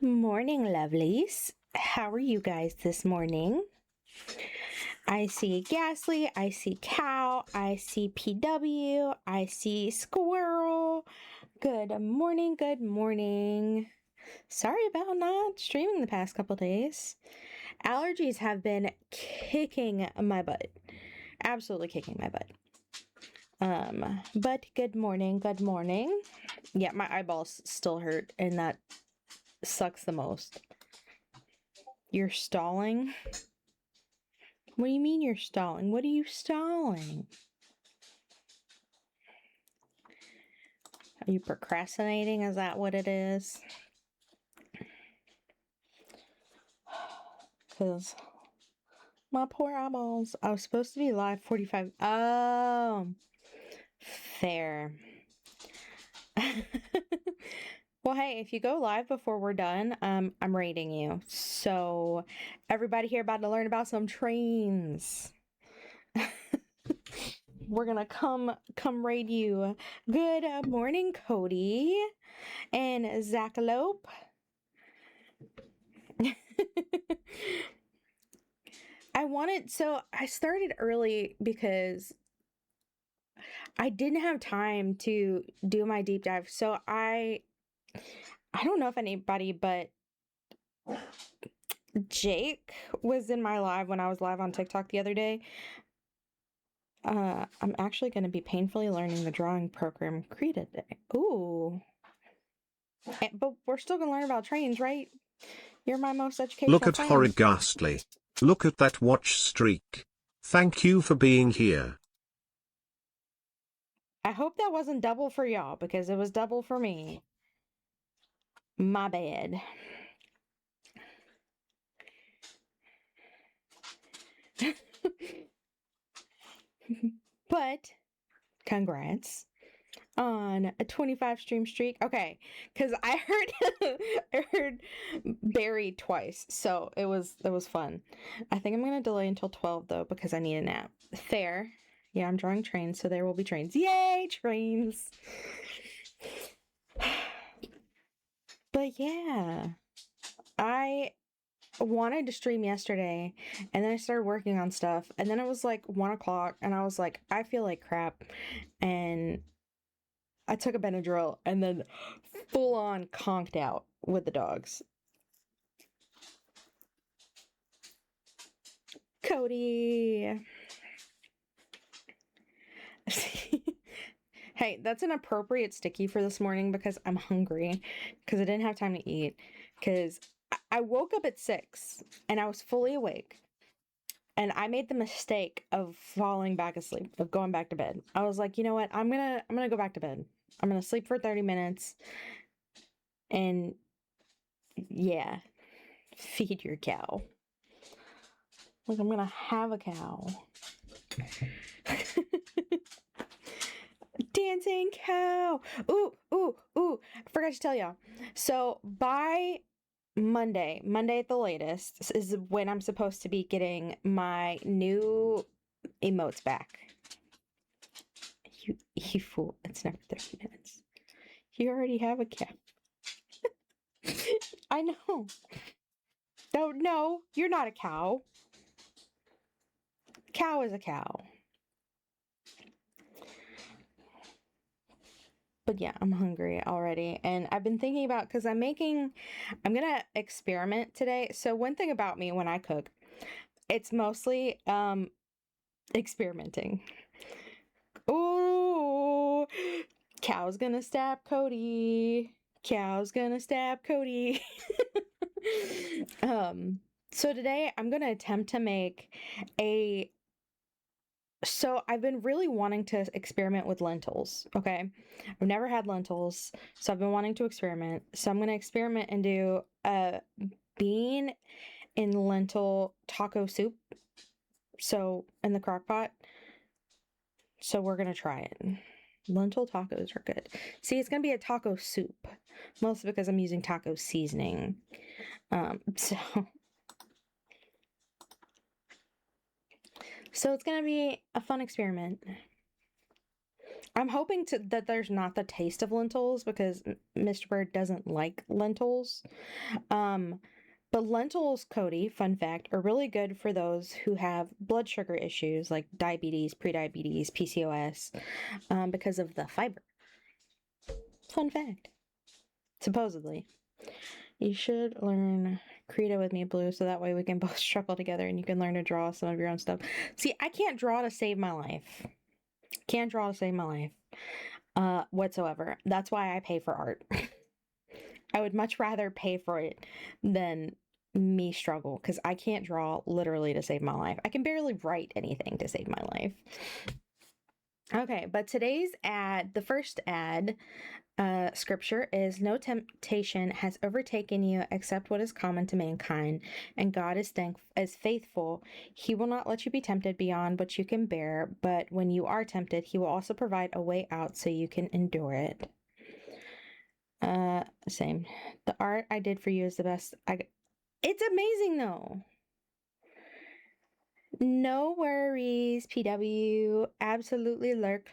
Morning, lovelies. How are you guys this morning? I see Gasly, I see Cow, I see PW, I see Squirrel. Good morning, good morning. Sorry about not streaming the past couple days. Allergies have been kicking my butt. Absolutely kicking my butt. But good morning, good morning. Yeah, my eyeballs still hurt, and that sucks the most. You're stalling? What do you mean you're stalling? What are you stalling? Are you procrastinating? Is that what it is? Because my poor eyeballs. I was supposed to be live 45. Oh, fair. Well, hey, if you go live before we're done, I'm rating you. So, everybody here about to learn about some trains. We're gonna come raid you. Good morning, Cody and Zachalope. I started early because I didn't have time to do my deep dive. So I don't know if anybody but Jake was in my live when I was live on TikTok the other day. I'm actually going to be painfully learning the drawing program Krita today. Ooh. But we're still going to learn about trains, right? You're my most Look educational at fan. Ghastly. Look at that watch streak. Thank you for being here. I hope that wasn't double for y'all because it was double for me. My bad. But congrats on a 25 stream streak. Okay, because I heard Barry twice, so it was fun. I think I'm gonna delay until 12 though because I need a nap. Fair. Yeah, I'm drawing trains, so there will be trains. Yay, trains! But yeah, I wanted to stream yesterday, and then I started working on stuff, and then it was like 1 o'clock, and I was like, I feel like crap, and I took a Benadryl and then full on conked out with the dogs. Cody. Hey, that's an appropriate sticky for this morning because I'm hungry because I didn't have time to eat because I woke up at 6 and I was fully awake. And I made the mistake of falling back asleep, of going back to bed. I was like, you know what? I'm gonna go back to bed. I'm gonna sleep for 30 minutes. And yeah, feed your cow. Like, I'm gonna have a cow. Dancing cow. Ooh, ooh, ooh. I forgot to tell y'all. So by Monday at the latest, is when I'm supposed to be getting my new emotes back. You fool. It's never 30 minutes. You already have a cow. I know. No, you're not a cow. Cow is a cow. But yeah, I'm hungry already. And I've been thinking about, because I'm gonna experiment today. So one thing about me when I cook, it's mostly experimenting. Ooh, cow's gonna stab Cody. Cow's gonna stab Cody. So today I'm gonna attempt to make a so I've been really wanting to experiment with lentils, okay? I've never had lentils, so I've been wanting to experiment. So I'm going to experiment and do a bean in lentil taco soup. So in the crock pot. So we're going to try it. Lentil tacos are good. See, it's going to be a taco soup, mostly because I'm using taco seasoning. So it's going to be a fun experiment. I'm hoping that there's not the taste of lentils because Mr. Bird doesn't like lentils. Um, but lentils, Cody, fun fact, are really good for those who have blood sugar issues like diabetes, prediabetes, PCOS, because of the fiber. Fun fact. Supposedly. You should learn Krita with me, Blue, so that way we can both struggle together and you can learn to draw some of your own stuff. See, I can't draw to save my life. Can't draw to save my life. Whatsoever. That's why I pay for art. I would much rather pay for it than me struggle because I can't draw literally to save my life. I can barely write anything to save my life. Okay, but today's ad, the first ad, scripture is no temptation has overtaken you except what is common to mankind, and God is faithful. He will not let you be tempted beyond what you can bear, but when you are tempted, he will also provide a way out so you can endure it. Same. The art I did for you is the best. It's amazing though. No worries, PW. Absolutely lurk.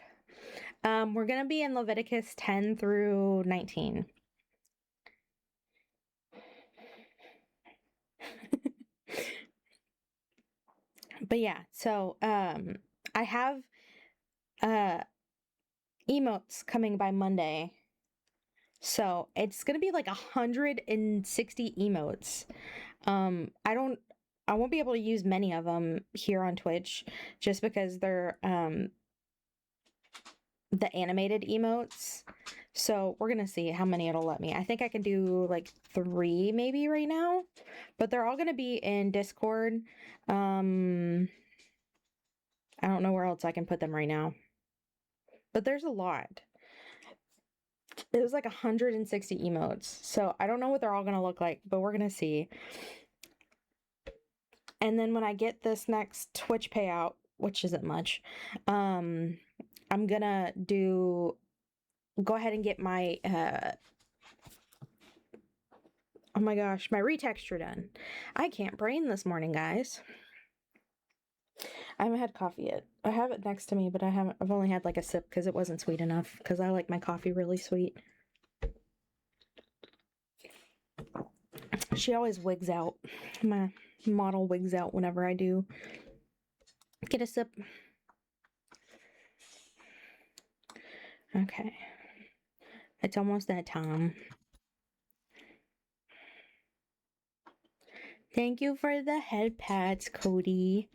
We're gonna be in Leviticus 10 through 19. But yeah, so I have emotes coming by Monday. So it's gonna be like 160 emotes. I won't be able to use many of them here on Twitch just because they're the animated emotes. So we're gonna see how many it'll let me. I think I can do like 3 maybe right now, but they're all gonna be in Discord. I don't know where else I can put them right now, but there's a lot. It was like 160 emotes, so I don't know what they're all gonna look like, but we're gonna see. And then when I get this next Twitch payout, which isn't much, I'm gonna go ahead and get my oh my gosh, my retexture done. I can't brain this morning, guys. I haven't had coffee yet. I have it next to me, but I've only had like a sip because it wasn't sweet enough because I like my coffee really sweet. She always wigs out. My model wigs out whenever I do get a sip. Okay. It's almost that time. Thank you for the head pats, Cody.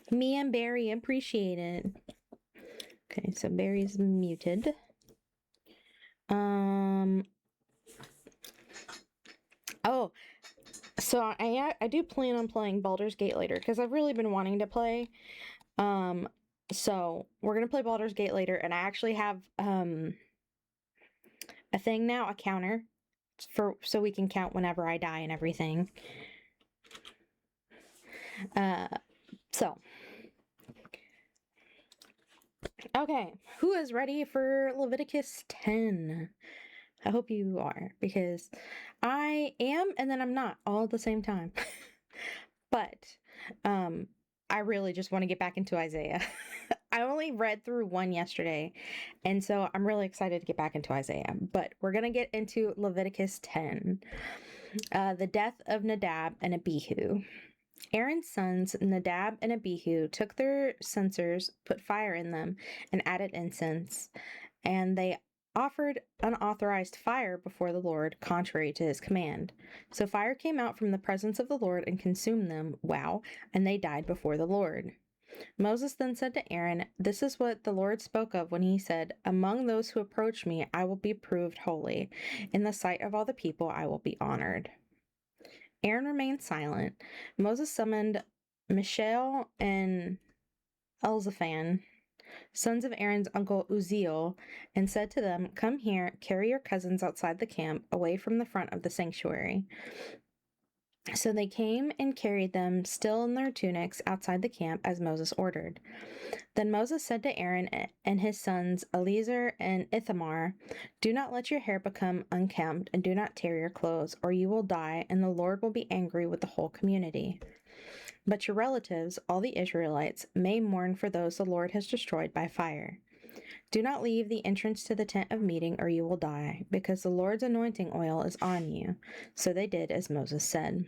Me and Barry appreciate it. Okay, so Barry's muted. Oh, so I do plan on playing Baldur's Gate later because I've really been wanting to play. So we're gonna play Baldur's Gate later, and I actually have a thing now, a counter so we can count whenever I die and everything. So okay, who is ready for Leviticus 10? I hope you are because I am and then I'm not all at the same time. But I really just want to get back into Isaiah. I only read through one yesterday, and so I'm really excited to get back into Isaiah. But we're going to get into Leviticus 10. The death of Nadab and Abihu. Aaron's sons, Nadab and Abihu, took their censers, put fire in them, and added incense, and they offered unauthorized fire before the Lord, contrary to his command. So fire came out from the presence of the Lord and consumed them. Wow. And they died before the Lord. Moses then said to Aaron, "This is what the Lord spoke of when he said, 'Among those who approach me, I will be proved holy. In the sight of all the people, I will be honored.'" Aaron remained silent. Moses summoned Mishael and Elzaphan, sons of Aaron's uncle Uzziel, and said to them, "Come here, carry your cousins outside the camp, away from the front of the sanctuary." So they came and carried them, still in their tunics, outside the camp, as Moses ordered. Then Moses said to Aaron and his sons Eleazar and Ithamar, "Do not let your hair become unkempt, and do not tear your clothes, or you will die, and the Lord will be angry with the whole community." But your relatives, all the Israelites, may mourn for those the Lord has destroyed by fire. Do not leave the entrance to the tent of meeting, or you will die, because the Lord's anointing oil is on you. So they did as Moses said.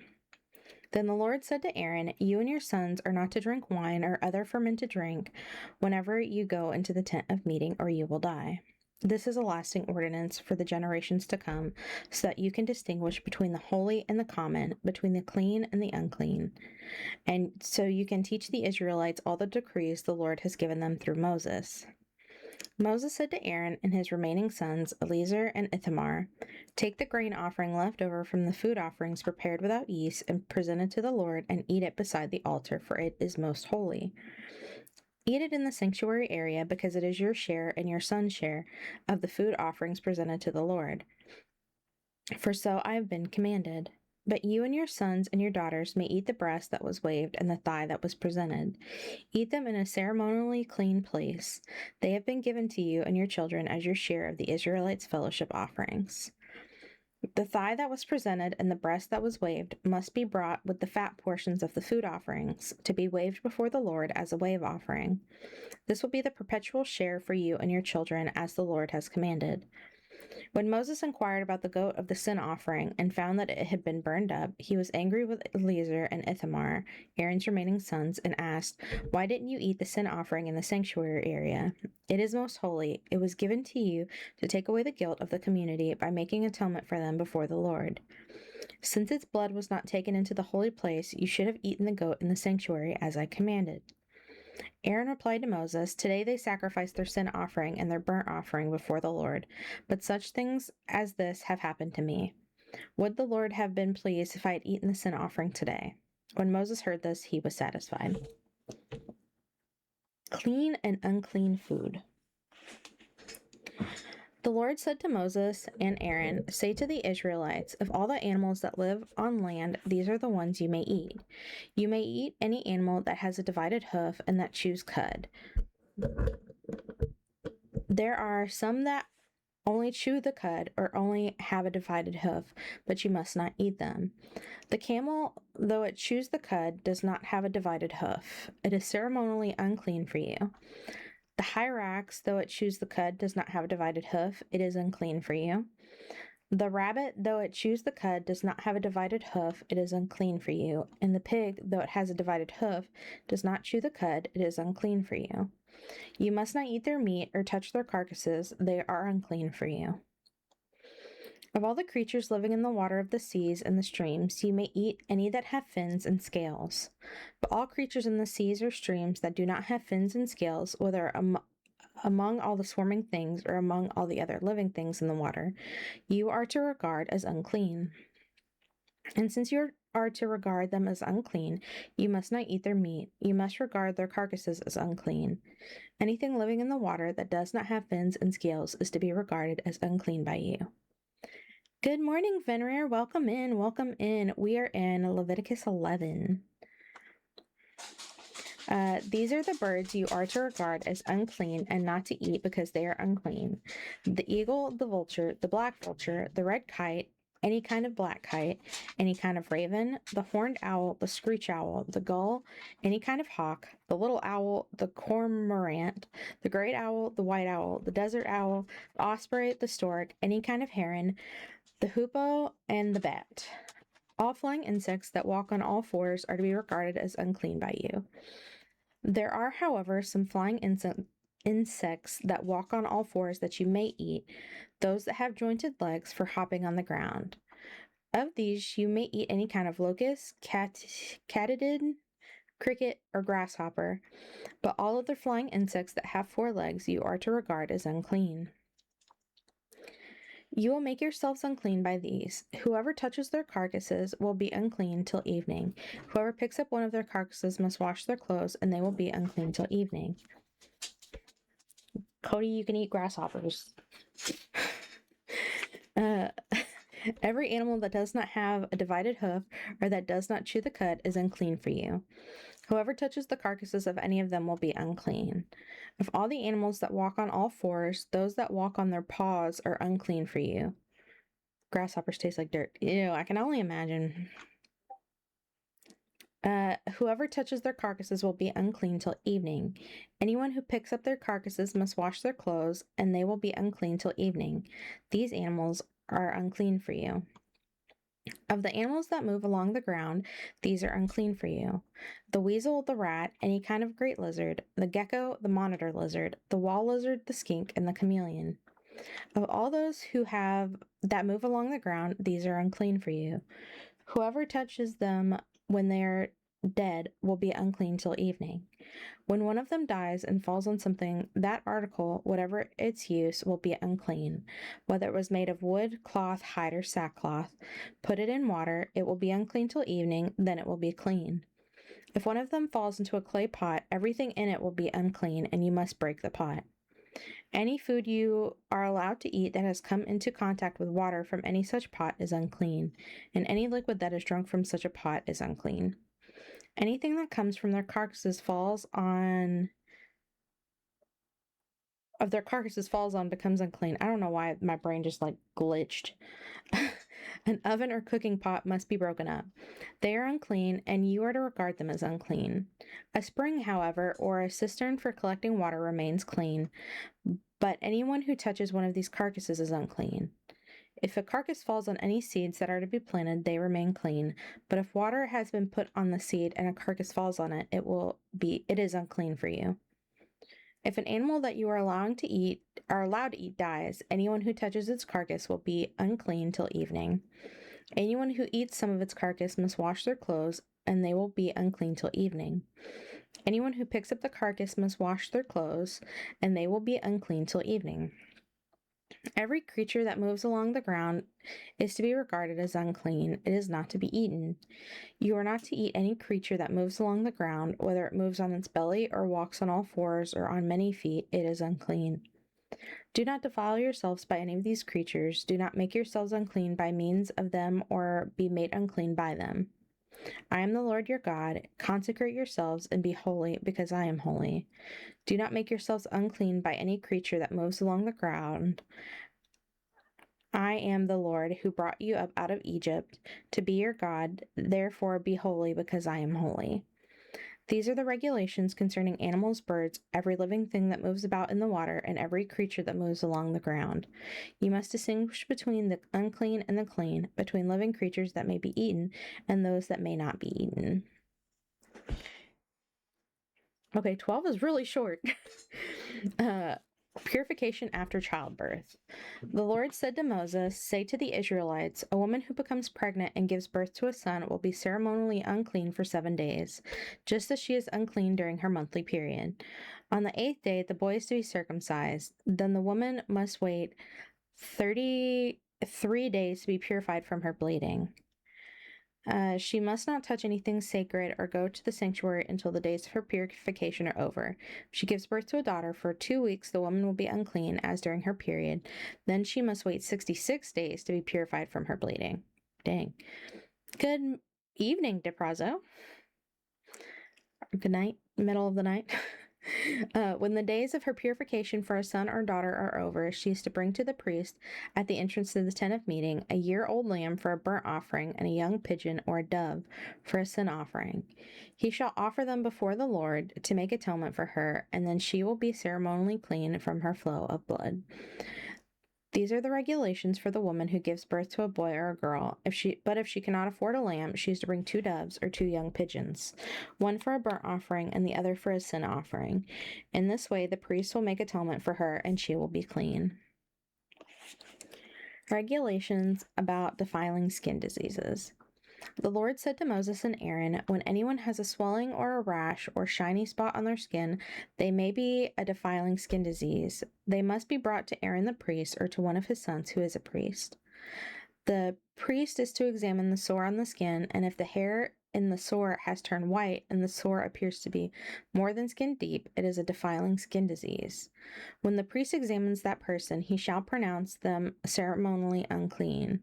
Then the Lord said to Aaron, You and your sons are not to drink wine or other fermented drink whenever you go into the tent of meeting, or you will die. This is a lasting ordinance for the generations to come, so that you can distinguish between the holy and the common, between the clean and the unclean. And so you can teach the Israelites all the decrees the Lord has given them through Moses. Moses said to Aaron and his remaining sons, Eleazar and Ithamar, Take the grain offering left over from the food offerings prepared without yeast and presented to the Lord, and eat it beside the altar, for it is most holy. Eat it in the sanctuary area, because it is your share and your son's share of the food offerings presented to the Lord. For so I have been commanded. But you and your sons and your daughters may eat the breast that was waved and the thigh that was presented. Eat them in a ceremonially clean place. They have been given to you and your children as your share of the Israelites' fellowship offerings. The thigh that was presented and the breast that was waved must be brought with the fat portions of the food offerings, to be waved before the Lord as a wave offering. This will be the perpetual share for you and your children, as the Lord has commanded. When Moses inquired about the goat of the sin offering and found that it had been burned up, he was angry with Eleazar and Ithamar, Aaron's remaining sons, and asked, Why didn't you eat the sin offering in the sanctuary area? It is most holy. It was given to you to take away the guilt of the community by making atonement for them before the Lord. Since its blood was not taken into the holy place, you should have eaten the goat in the sanctuary as I commanded. Aaron replied to Moses, Today they sacrifice their sin offering and their burnt offering before the Lord, but such things as this have happened to me. Would the Lord have been pleased if I had eaten the sin offering today? When Moses heard this, he was satisfied. Clean and unclean food. The Lord said to Moses and Aaron, Say to the Israelites, Of all the animals that live on land, these are the ones you may eat. You may eat any animal that has a divided hoof and that chews cud. There are some that only chew the cud or only have a divided hoof, but you must not eat them. The camel, though it chews the cud, does not have a divided hoof. It is ceremonially unclean for you. The hyrax, though it chews the cud, does not have a divided hoof. It is unclean for you. The rabbit, though it chews the cud, does not have a divided hoof. It is unclean for you. And the pig, though it has a divided hoof, does not chew the cud. It is unclean for you. You must not eat their meat or touch their carcasses. They are unclean for you. Of all the creatures living in the water of the seas and the streams, you may eat any that have fins and scales. But all creatures in the seas or streams that do not have fins and scales, whether among all the swarming things or among all the other living things in the water, you are to regard as unclean. And since you are to regard them as unclean, you must not eat their meat. You must regard their carcasses as unclean. Anything living in the water that does not have fins and scales is to be regarded as unclean by you. Good morning, Fenrir. Welcome in. Welcome in. We are in Leviticus 11. These are the birds you are to regard as unclean and not to eat because they are unclean: the eagle, the vulture, the black vulture, the red kite, any kind of black kite, any kind of raven, the horned owl, the screech owl, the gull, any kind of hawk, the little owl, the cormorant, the great owl, the white owl, the desert owl, the osprey, the stork, any kind of heron, the hoopoe, and the bat. All flying insects that walk on all fours are to be regarded as unclean by you. There are, however, some flying insects that walk on all fours that you may eat, those that have jointed legs for hopping on the ground. Of these, you may eat any kind of locust, katydid, cricket, or grasshopper, but all other flying insects that have 4 legs you are to regard as unclean. You will make yourselves unclean by these. Whoever touches their carcasses will be unclean till evening. Whoever picks up one of their carcasses must wash their clothes, and they will be unclean till evening. Cody, you can eat grasshoppers. Every animal that does not have a divided hoof or that does not chew the cud is unclean for you. Whoever touches the carcasses of any of them will be unclean. Of all the animals that walk on all fours, those that walk on their paws are unclean for you. Grasshoppers taste like dirt. Ew, I can only imagine. Whoever touches their carcasses will be unclean till evening. Anyone who picks up their carcasses must wash their clothes, and they will be unclean till evening. These animals are unclean for you. Of the animals that move along the ground, these are unclean for you: the weasel, the rat, any kind of great lizard, the gecko, the monitor lizard, the wall lizard, the skink, and the chameleon. Of all those that move along the ground, these are unclean for you. Whoever touches them when they are dead will be unclean till evening. When one of them dies and falls on something, that article, whatever its use, will be unclean. Whether it was made of wood, cloth, hide, or sackcloth, put it in water, it will be unclean till evening, then it will be clean. If one of them falls into a clay pot, everything in it will be unclean, and you must break the pot. Any food you are allowed to eat that has come into contact with water from any such pot is unclean, and any liquid that is drunk from such a pot is unclean. Anything that comes from their carcasses falls on becomes unclean. I don't know why my brain just like glitched. An oven or cooking pot must be broken up. They are unclean, and you are to regard them as unclean. A spring, however, or a cistern for collecting water remains clean, but anyone who touches one of these carcasses is unclean. If a carcass falls on any seeds that are to be planted, they remain clean. But if water has been put on the seed and a carcass falls on it, it is unclean for you. If an animal that you are allowed to eat dies, anyone who touches its carcass will be unclean till evening. Anyone who eats some of its carcass must wash their clothes, and they will be unclean till evening. Anyone who picks up the carcass must wash their clothes, and they will be unclean till evening. Every creature that moves along the ground is to be regarded as unclean. It is not to be eaten. You are not to eat any creature that moves along the ground, whether it moves on its belly or walks on all fours or on many feet, it is unclean. Do not defile yourselves by any of these creatures. Do not make yourselves unclean by means of them or be made unclean by them. I am the Lord your God. Consecrate yourselves and be holy, because I am holy. Do not make yourselves unclean by any creature that moves along the ground. I am the Lord who brought you up out of Egypt to be your God. Therefore be holy, because I am holy. These are the regulations concerning animals, birds, every living thing that moves about in the water, and every creature that moves along the ground. You must distinguish between the unclean and the clean, between living creatures that may be eaten and those that may not be eaten. Okay, 12 is really short. Purification after childbirth. The Lord said to Moses, "Say to the Israelites, a woman who becomes pregnant and gives birth to a son will be ceremonially unclean for 7 days, just as she is unclean during her monthly period. On the 8th day, the boy is to be circumcised. Then the woman must wait 33 days to be purified from her bleeding. She must not touch anything sacred or go to the sanctuary until the days of her purification are over. If she gives birth to a daughter, for 2 weeks the woman will be unclean as during her period. Then she must wait 66 days to be purified from her bleeding." Dang. Good evening, DePrazzo. Good night, middle of the night. When the days of her purification for a son or daughter are over, she is to bring to the priest at the entrance to the tent of meeting a year-old lamb for a burnt offering and a young pigeon or a dove for a sin offering. He shall offer them before the Lord to make atonement for her, and then she will be ceremonially clean from her flow of blood. These are the regulations for the woman who gives birth to a boy or a girl. If she cannot afford a lamb, she is to bring 2 doves or 2 young pigeons, one for a burnt offering and the other for a sin offering. In this way, the priest will make atonement for her, and she will be clean. Regulations about defiling skin diseases. The Lord said to Moses and Aaron, "When anyone has a swelling or a rash or shiny spot on their skin, they may be a defiling skin disease. They must be brought to Aaron the priest or to one of his sons who is a priest. The priest is to examine the sore on the skin, and if the hair in the sore has turned white and the sore appears to be more than skin deep, it is a defiling skin disease. When the priest examines that person, he shall pronounce them ceremonially unclean.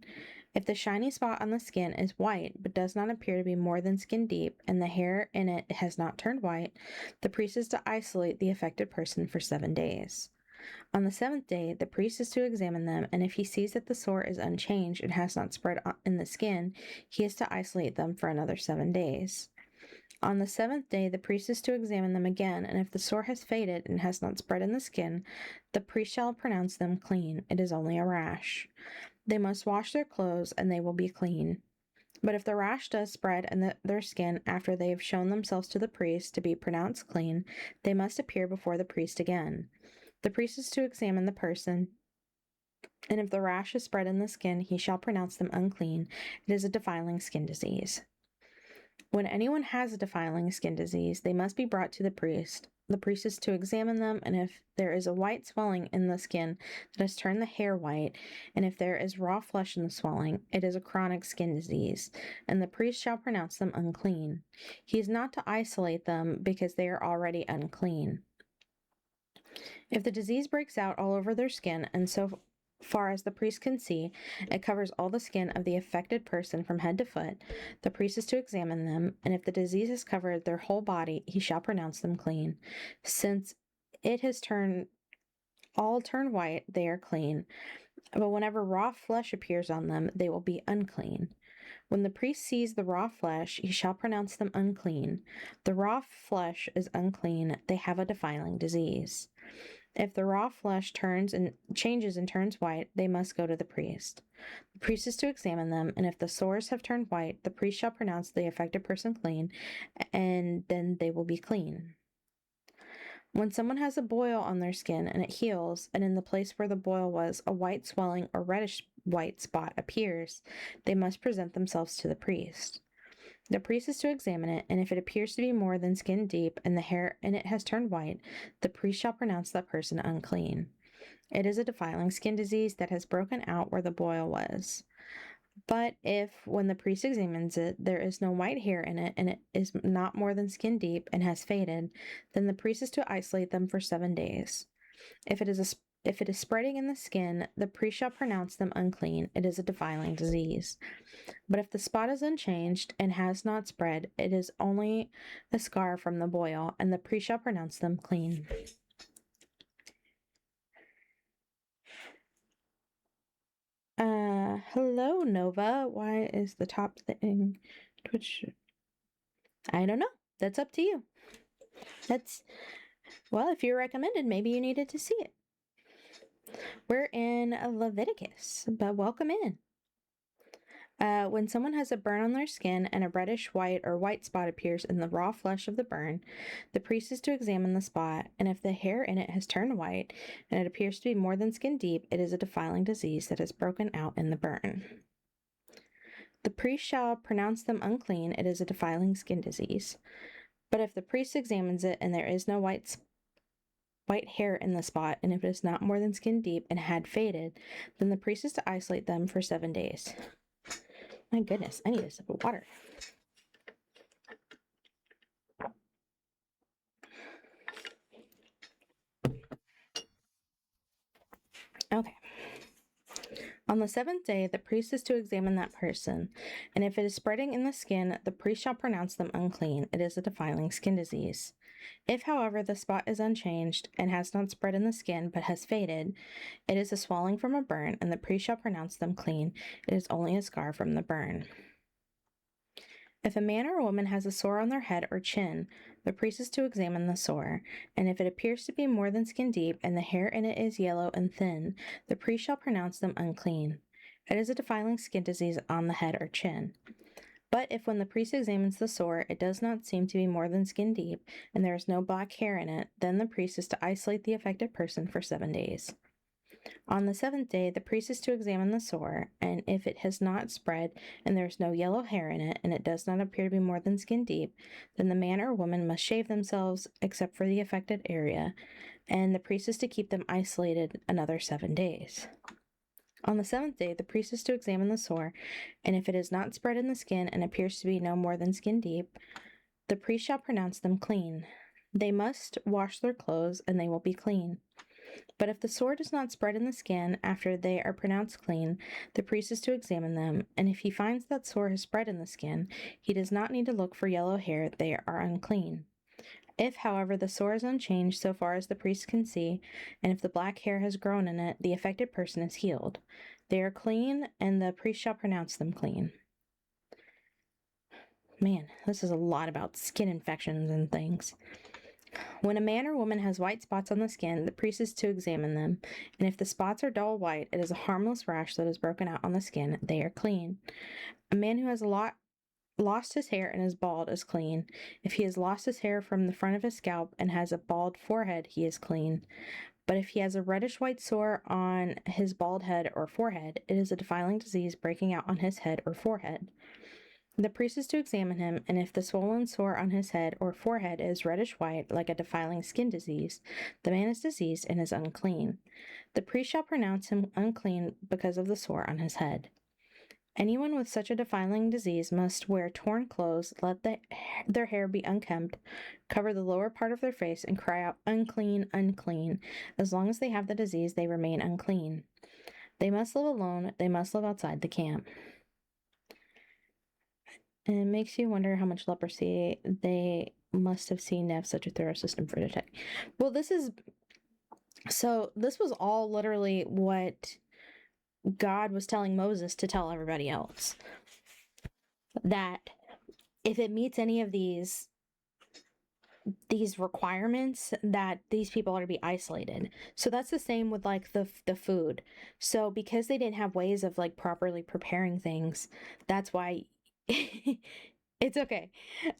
If the shiny spot on the skin is white but does not appear to be more than skin deep, and the hair in it has not turned white, the priest is to isolate the affected person for 7 days. On the 7th day, the priest is to examine them, and if he sees that the sore is unchanged and has not spread in the skin, he is to isolate them for another 7 days. On the 7th day, the priest is to examine them again, and if the sore has faded and has not spread in the skin, the priest shall pronounce them clean. It is only a rash. They must wash their clothes, and they will be clean. But if the rash does spread in their skin after they have shown themselves to the priest to be pronounced clean, they must appear before the priest again. The priest is to examine the person, and if the rash is spread in the skin, he shall pronounce them unclean. It is a defiling skin disease. When anyone has a defiling skin disease, they must be brought to the priest. The priest is to examine them, and if there is a white swelling in the skin that has turned the hair white, and if there is raw flesh in the swelling, it is a chronic skin disease, and the priest shall pronounce them unclean. He is not to isolate them because they are already unclean. If the disease breaks out all over their skin, and so far as the priest can see, it covers all the skin of the affected person from head to foot, the priest is to examine them, and if the disease has covered their whole body, he shall pronounce them clean. Since it has turned white, they are clean. But whenever raw flesh appears on them, they will be unclean. When the priest sees the raw flesh, he shall pronounce them unclean. The raw flesh is unclean, they have a defiling disease. If the raw flesh changes and turns white, they must go to the priest. The priest is to examine them, and if the sores have turned white, the priest shall pronounce the affected person clean, and then they will be clean. When someone has a boil on their skin and it heals, and in the place where the boil was, a white swelling or reddish white spot appears, they must present themselves to the priest. The priest is to examine it, and if it appears to be more than skin deep and the hair in it has turned white, the priest shall pronounce that person unclean. It is a defiling skin disease that has broken out where the boil was. But if, when the priest examines it, there is no white hair in it, and it is not more than skin deep and has faded, then the priest is to isolate them for 7 days. If it is spreading in the skin, the priest shall pronounce them unclean. It is a defiling disease. But if the spot is unchanged and has not spread, it is only a scar from the boil, and the priest shall pronounce them clean. Hello, Nova. Why is the top thing Twitch? I don't know. That's up to you. Well, if you're recommended, maybe you needed to see it. We're in Leviticus, but welcome in. When someone has a burn on their skin and a reddish white or white spot appears in the raw flesh of the burn, the priest is to examine the spot, and if the hair in it has turned white and it appears to be more than skin deep, it is a defiling disease that has broken out in the burn. The priest shall pronounce them unclean. It is a defiling skin disease. But if the priest examines it and there is no white hair in the spot, and if it is not more than skin deep and had faded, then the priest is to isolate them for 7 days. My goodness, I need a sip of water. Okay. On the 7th day, the priest is to examine that person, and if it is spreading in the skin, the priest shall pronounce them unclean. It is a defiling skin disease. If, however, the spot is unchanged and has not spread in the skin but has faded, it is a swelling from a burn, and the priest shall pronounce them clean. It is only a scar from the burn. If a man or a woman has a sore on their head or chin, the priest is to examine the sore, and if it appears to be more than skin deep and the hair in it is yellow and thin, the priest shall pronounce them unclean. It is a defiling skin disease on the head or chin. But if when the priest examines the sore, it does not seem to be more than skin deep, and there is no black hair in it, then the priest is to isolate the affected person for 7 days. On the 7th day, the priest is to examine the sore, and if it has not spread, and there is no yellow hair in it, and it does not appear to be more than skin deep, then the man or woman must shave themselves except for the affected area, and the priest is to keep them isolated another 7 days. On the 7th day, the priest is to examine the sore, and if it is not spread in the skin and appears to be no more than skin deep, the priest shall pronounce them clean. They must wash their clothes, and they will be clean. But if the sore does not spread in the skin after they are pronounced clean, the priest is to examine them, and if he finds that sore has spread in the skin, he does not need to look for yellow hair, they are unclean. If, however, the sore is unchanged so far as the priest can see, and if the black hair has grown in it, the affected person is healed. They are clean, and the priest shall pronounce them clean. Man, this is a lot about skin infections and things. When a man or woman has white spots on the skin, the priest is to examine them, and if the spots are dull white, it is a harmless rash that has broken out on the skin. They are clean. A man who has lost his hair and is bald is clean. If he has lost his hair from the front of his scalp and has a bald forehead, he is clean. But if he has a reddish white sore on his bald head or forehead, it is a defiling disease breaking out on his head or forehead. The priest is to examine him, and if the swollen sore on his head or forehead is reddish white, like a defiling skin disease, the man is diseased and is unclean. The priest shall pronounce him unclean because of the sore on his head. Anyone with such a defiling disease must wear torn clothes, let their hair be unkempt, cover the lower part of their face, and cry out, "Unclean, unclean." As long as they have the disease, they remain unclean. They must live alone. They must live outside the camp. And it makes you wonder how much leprosy they must have seen to have such a thorough system for detecting. Well, this was all literally what God was telling Moses to tell everybody else. That if it meets any of these requirements, that these people are to be isolated. So that's the same with like the food. So because they didn't have ways of like properly preparing things, that's why it's okay.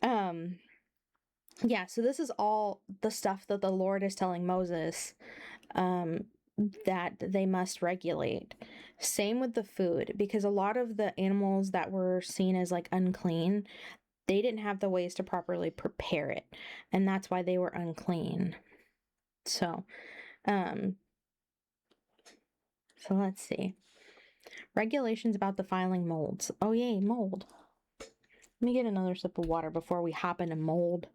Yeah, so this is all the stuff that the Lord is telling Moses that they must regulate. Same with the food, because a lot of the animals that were seen as like unclean, they didn't have the ways to properly prepare it, and that's why they were unclean. So let's see. Regulations about defiling molds. Oh yay, mold. Let me get another sip of water before we hop into mold.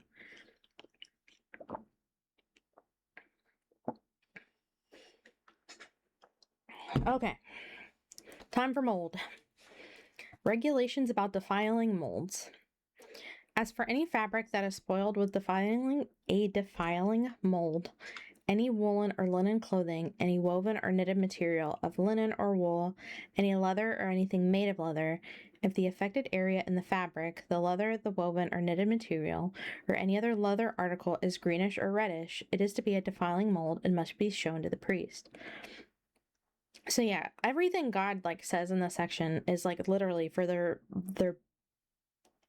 Okay, time for mold. Regulations about defiling molds. As for any fabric that is spoiled with a defiling mold, any woolen or linen clothing, any woven or knitted material of linen or wool, any leather or anything made of leather, if the affected area in the fabric, the leather, the woven or knitted material, or any other leather article is greenish or reddish, it is to be a defiling mold and must be shown to the priest. So yeah, everything God like says in this section is like literally for their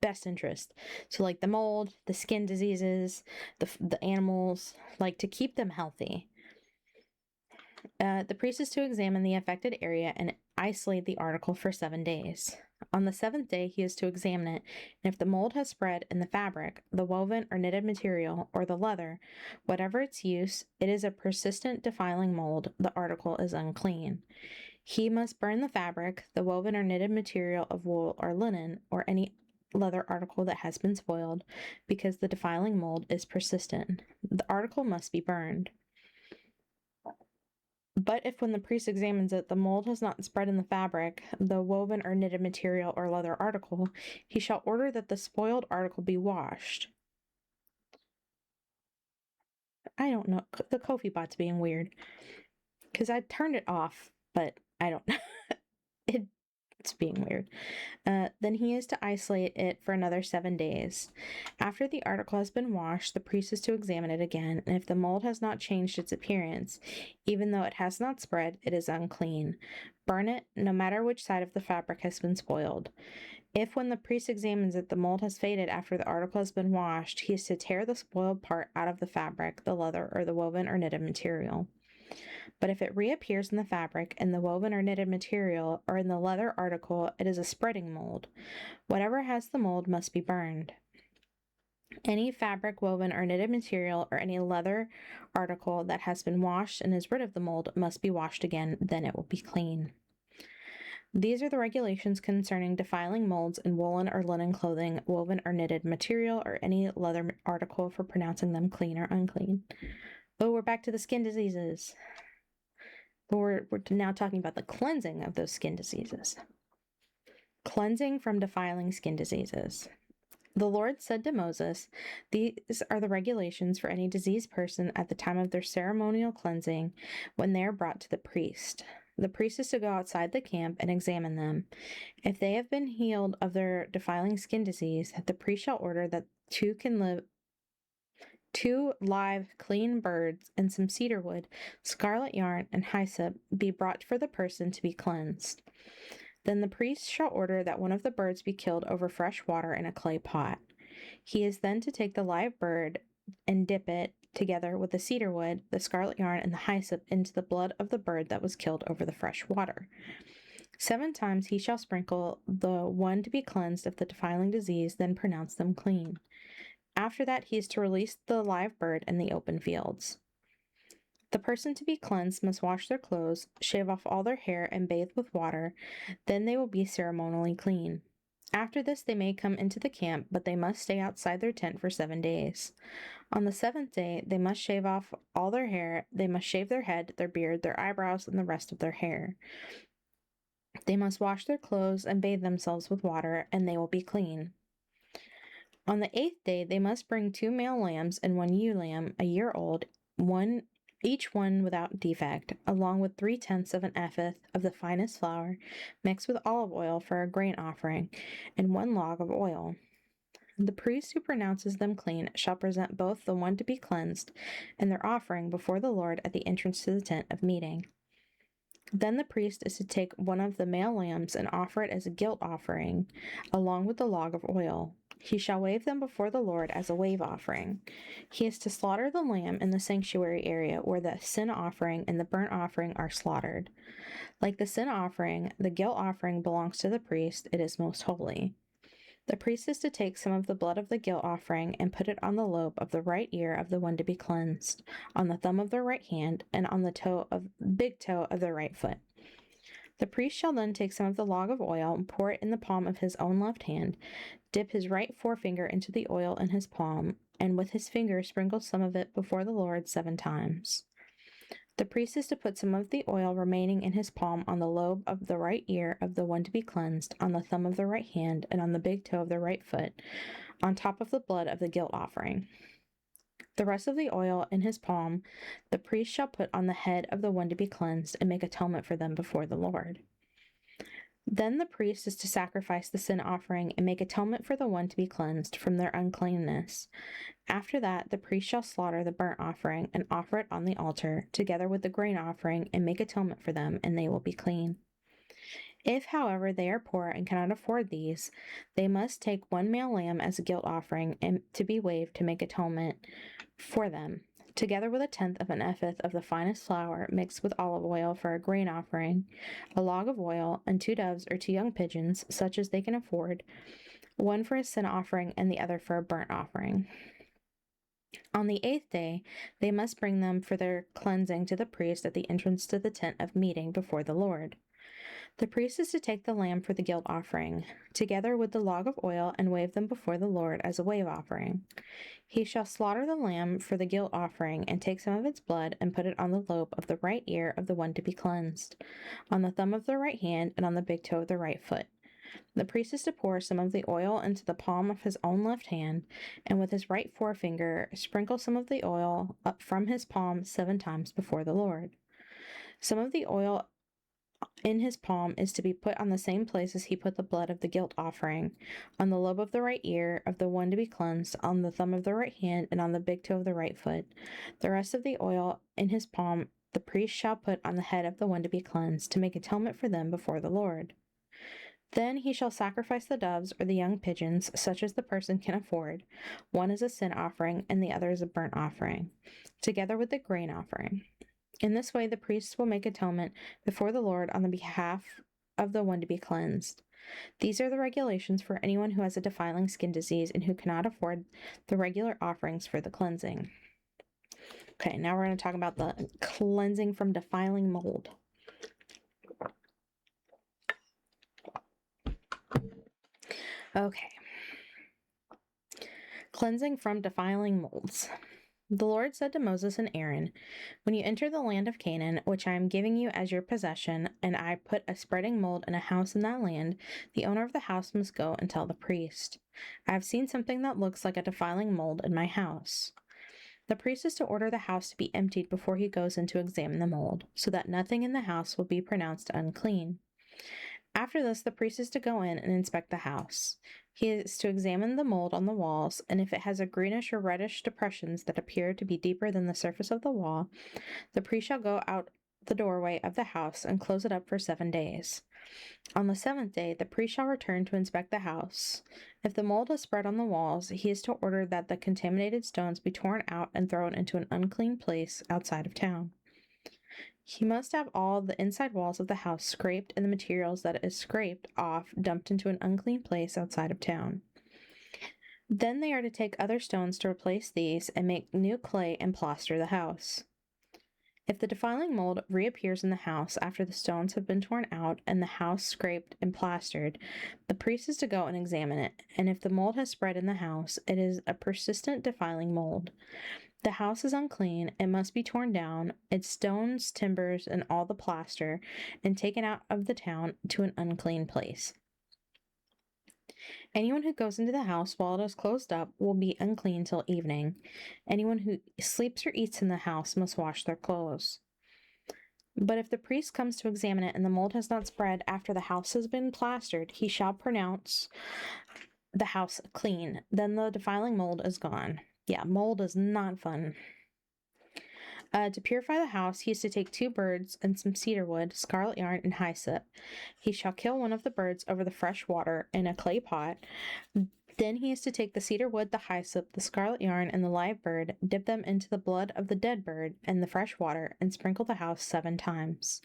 best interest. So like the mold, the skin diseases, the animals, like to keep them healthy. The priest is to examine the affected area and isolate the article for 7 days. On the 7th day, he is to examine it, and if the mold has spread in the fabric, the woven or knitted material, or the leather, whatever its use, it is a persistent defiling mold, the article is unclean. He must burn the fabric, the woven or knitted material of wool or linen, or any leather article that has been spoiled, because the defiling mold is persistent. The article must be burned. But if when the priest examines it, the mold has not spread in the fabric, the woven or knitted material or leather article, he shall order that the spoiled article be washed. I don't know. The Kofi bot's being weird. Because I turned it off, but I don't know. It's being weird. Then he is to isolate it for another 7 days. After the article has been washed, the priest is to examine it again, and if the mold has not changed its appearance, even though it has not spread, it is unclean. Burn it, no matter which side of the fabric has been spoiled. If, when the priest examines it, the mold has faded after the article has been washed, he is to tear the spoiled part out of the fabric, the leather, or the woven or knitted material. But if it reappears in the fabric, in the woven or knitted material, or in the leather article, it is a spreading mold. Whatever has the mold must be burned. Any fabric, woven, or knitted material, or any leather article that has been washed and is rid of the mold must be washed again, then it will be clean. These are the regulations concerning defiling molds in woolen or linen clothing, woven or knitted material, or any leather article for pronouncing them clean or unclean. Oh, we're back to the skin diseases. We're now talking about the cleansing of those skin diseases. Cleansing from defiling skin diseases. The Lord said to Moses, "These are the regulations for any diseased person at the time of their ceremonial cleansing when they are brought to the priest. The priest is to go outside the camp and examine them. If they have been healed of their defiling skin disease, the priest shall order that two live, clean birds and some cedar wood, scarlet yarn, and hyssop be brought for the person to be cleansed. Then the priest shall order that one of the birds be killed over fresh water in a clay pot. He is then to take the live bird and dip it, together with the cedar wood, the scarlet yarn, and the hyssop, into the blood of the bird that was killed over the fresh water. 7 times he shall sprinkle the one to be cleansed of the defiling disease, then pronounce them clean. After that, he is to release the live bird in the open fields. The person to be cleansed must wash their clothes, shave off all their hair, and bathe with water. Then they will be ceremonially clean. After this, they may come into the camp, but they must stay outside their tent for 7 days. On the 7th day, they must shave off all their hair. They must shave their head, their beard, their eyebrows, and the rest of their hair. They must wash their clothes and bathe themselves with water, and they will be clean. On the 8th day, they must bring 2 male lambs and 1 ewe lamb, a year old, each one without defect, along with 3/10 of an ephah of the finest flour, mixed with olive oil for a grain offering, and 1 log of oil. The priest who pronounces them clean shall present both the one to be cleansed and their offering before the Lord at the entrance to the tent of meeting. Then the priest is to take one of the male lambs and offer it as a guilt offering, along with the log of oil. He shall wave them before the Lord as a wave offering. He is to slaughter the lamb in the sanctuary area where the sin offering and the burnt offering are slaughtered. Like the sin offering, the guilt offering belongs to the priest. It is most holy. The priest is to take some of the blood of the guilt offering and put it on the lobe of the right ear of the one to be cleansed, on the thumb of their right hand, and on the big toe of their right foot. The priest shall then take some of the log of oil and pour it in the palm of his own left hand, dip his right forefinger into the oil in his palm, and with his finger sprinkle some of it before the Lord 7 times. The priest is to put some of the oil remaining in his palm on the lobe of the right ear of the one to be cleansed, on the thumb of the right hand, and on the big toe of the right foot, on top of the blood of the guilt offering. The rest of the oil in his palm the priest shall put on the head of the one to be cleansed and make atonement for them before the Lord. Then the priest is to sacrifice the sin offering and make atonement for the one to be cleansed from their uncleanness. After that, the priest shall slaughter the burnt offering and offer it on the altar, together with the grain offering, and make atonement for them, and they will be clean. If, however, they are poor and cannot afford these, they must take 1 male lamb as a guilt offering and to be waved to make atonement for them, together with 1/10 of an ephah of the finest flour mixed with olive oil for a grain offering, a log of oil, and 2 doves or 2 young pigeons, such as they can afford, one for a sin offering and the other for a burnt offering. On the 8th day, they must bring them for their cleansing to the priest at the entrance to the tent of meeting before the Lord. The priest is to take the lamb for the guilt offering, together with the log of oil, and wave them before the Lord as a wave offering. He shall slaughter the lamb for the guilt offering, and take some of its blood, and put it on the lobe of the right ear of the one to be cleansed, on the thumb of the right hand, and on the big toe of the right foot. The priest is to pour some of the oil into the palm of his own left hand, and with his right forefinger sprinkle some of the oil up from his palm 7 times before the Lord. Some of the oil in his palm is to be put on the same place as he put the blood of the guilt offering, on the lobe of the right ear of the one to be cleansed, on the thumb of the right hand, and on the big toe of the right foot. The rest of the oil in his palm the priest shall put on the head of the one to be cleansed, to make atonement for them before the Lord. Then he shall sacrifice the doves or the young pigeons, such as the person can afford. One is a sin offering, and the other is a burnt offering, together with the grain offering. In this way, the priests will make atonement before the Lord on the behalf of the one to be cleansed. These are the regulations for anyone who has a defiling skin disease and who cannot afford the regular offerings for the cleansing. Okay, now we're going to talk about the cleansing from defiling mold. Okay. Cleansing from defiling molds. The Lord said to Moses and Aaron, "When you enter the land of Canaan, which I am giving you as your possession, and I put a spreading mold in a house in that land, the owner of the house must go and tell the priest, 'I have seen something that looks like a defiling mold in my house.' The priest is to order the house to be emptied before he goes in to examine the mold, so that nothing in the house will be pronounced unclean. After this, the priest is to go in and inspect the house. He is to examine the mold on the walls, and if it has a greenish or reddish depressions that appear to be deeper than the surface of the wall, the priest shall go out the doorway of the house and close it up for 7 days. On the 7th day, the priest shall return to inspect the house. If the mold is spread on the walls, he is to order that the contaminated stones be torn out and thrown into an unclean place outside of town. He must have all the inside walls of the house scraped and the materials that is scraped off dumped into an unclean place outside of town. Then they are to take other stones to replace these and make new clay and plaster the house. If the defiling mold reappears in the house after the stones have been torn out and the house scraped and plastered, the priest is to go and examine it, and if the mold has spread in the house, it is a persistent defiling mold. The house is unclean, it must be torn down, its stones, timbers, and all the plaster, and taken out of the town to an unclean place. Anyone who goes into the house while it is closed up will be unclean till evening. Anyone who sleeps or eats in the house must wash their clothes. But if the priest comes to examine it and the mold has not spread after the house has been plastered, he shall pronounce the house clean. Then the defiling mold is gone. Yeah, mold is not fun. To purify the house, he is to take 2 birds and some cedar wood, scarlet yarn, and hyssop. He shall kill one of the birds over the fresh water in a clay pot. Then he is to take the cedar wood, the hyssop, the scarlet yarn, and the live bird, dip them into the blood of the dead bird and the fresh water, and sprinkle the house 7 times.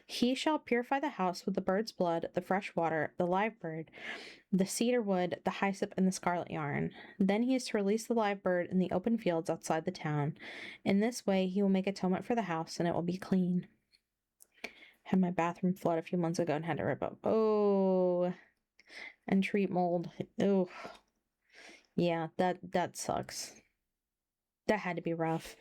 He shall purify the house with the bird's blood, the fresh water, the live bird, the cedar wood, the hyssop, and the scarlet yarn. Then he is to release the live bird in the open fields outside the town. In this way, he will make atonement for the house, and it will be clean. Had my bathroom flood a few months ago and had to rip up. Oh, and treat mold. Oh, yeah, that sucks. That had to be rough.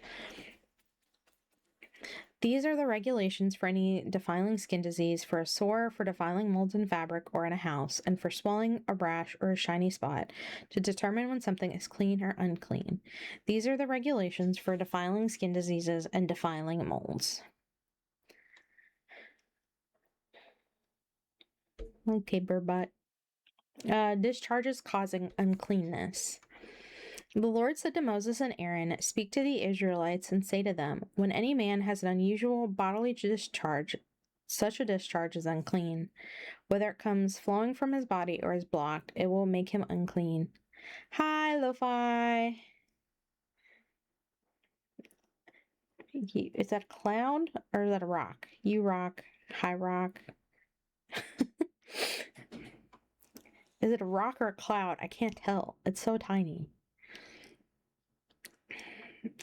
These are the regulations for any defiling skin disease, for a sore, for defiling molds in fabric or in a house, and for swelling, a rash, or a shiny spot, to determine when something is clean or unclean. These are the regulations for defiling skin diseases and defiling molds. Okay, Burbot. Discharges causing uncleanness. The Lord said to Moses and Aaron, "Speak to the Israelites and say to them, when any man has an unusual bodily discharge, such a discharge is unclean. Whether it comes flowing from his body or is blocked, it will make him unclean." Hi, Lo-Fi. Is that a cloud or is that a rock? You rock. Hi, rock. Is it a rock or a cloud? I can't tell. It's so tiny.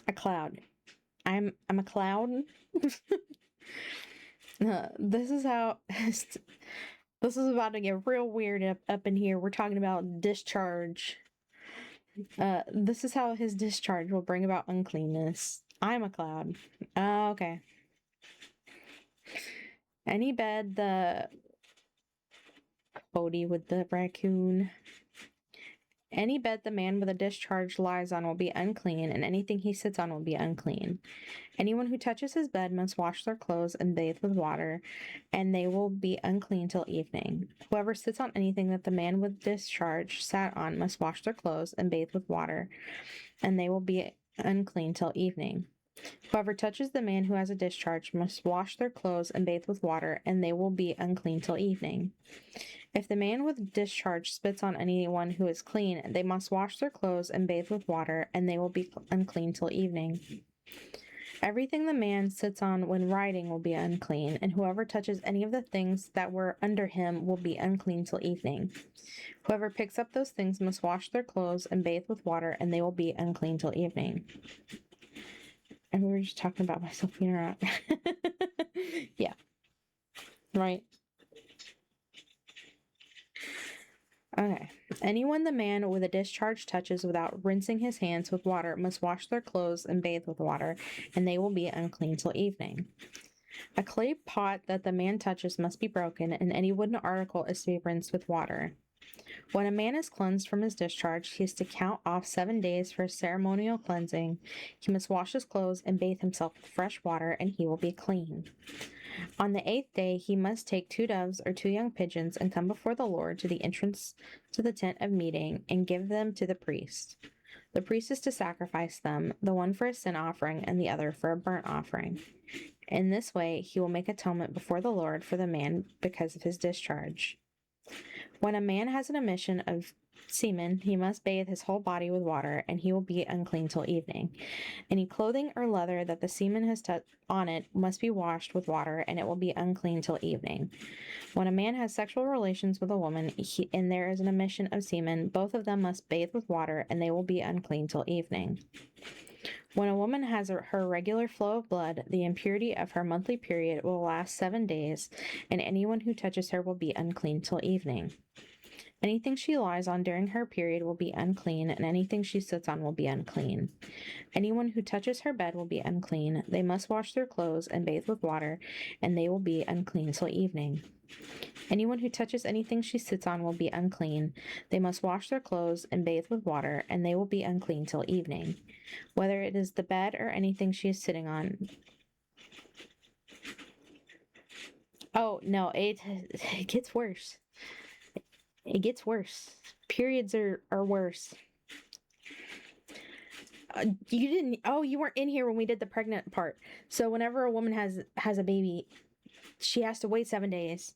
A cloud. I'm a cloud. This is how this is about to get real weird up in here. We're talking about discharge. This is how his discharge will bring about uncleanness. I'm a cloud. Okay. Any bed the Cody with the raccoon. Any bed the man with a discharge lies on will be unclean, and anything he sits on will be unclean. Anyone who touches his bed must wash their clothes and bathe with water, and they will be unclean till evening. Whoever sits on anything that the man with discharge sat on must wash their clothes and bathe with water, and they will be unclean till evening. Whoever touches the man who has a discharge must wash their clothes and bathe with water, and they will be unclean till evening. If the man with discharge spits on anyone who is clean, they must wash their clothes and bathe with water, and they will be unclean till evening. Everything the man sits on when riding will be unclean, and whoever touches any of the things that were under him will be unclean till evening. Whoever picks up those things must wash their clothes and bathe with water, and they will be unclean till evening. And we were just talking about myself being around. Yeah. Right. Okay. Anyone the man with a discharge touches without rinsing his hands with water must wash their clothes and bathe with water, and they will be unclean till evening. A clay pot that the man touches must be broken, and any wooden article is to be rinsed with water. When a man is cleansed from his discharge, he is to count off 7 days for ceremonial cleansing. He must wash his clothes and bathe himself with fresh water, and he will be clean. On the 8th day, he must take 2 doves or 2 young pigeons and come before the Lord to the entrance to the tent of meeting and give them to the priest. The priest is to sacrifice them, the one for a sin offering and the other for a burnt offering. In this way, he will make atonement before the Lord for the man because of his discharge. When a man has an emission of semen, he must bathe his whole body with water, and he will be unclean till evening. Any clothing or leather that the semen has on it must be washed with water, and it will be unclean till evening. When a man has sexual relations with a woman, and there is an emission of semen, both of them must bathe with water, and they will be unclean till evening. When a woman has her regular flow of blood, the impurity of her monthly period will last 7 days, and anyone who touches her will be unclean till evening. Anything she lies on during her period will be unclean, and anything she sits on will be unclean. Anyone who touches her bed will be unclean. They must wash their clothes and bathe with water, and they will be unclean till evening. Anyone who touches anything she sits on will be unclean. They must wash their clothes and bathe with water, and they will be unclean till evening. Whether it is the bed or anything she is sitting on. Oh, no, it gets worse. It gets worse. Periods are worse. You weren't in here when we did the pregnant part. So whenever a woman has a baby, she has to wait 7 days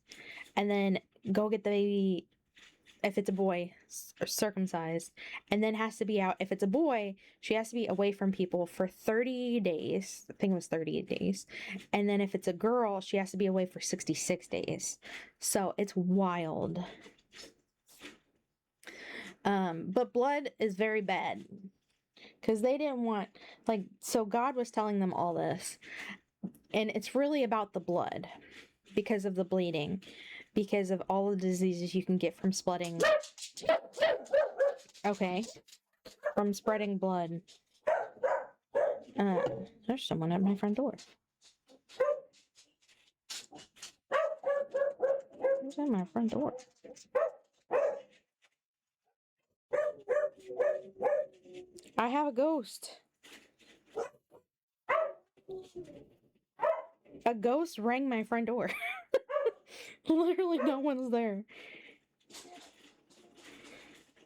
and then go get the baby, if it's a boy, circumcised, and then has to be out. If it's a boy, she has to be away from people for 30 days. I think it was 38 days. And then if it's a girl, she has to be away for 66 days. So it's wild. But blood is very bad because they didn't want, so God was telling them all this, and it's really about the blood because of the bleeding, because of all the diseases you can get from spreading. Okay, from spreading blood. There's someone at my front door. Who's at my front door? I have a ghost. A ghost rang my front door. Literally no one's there.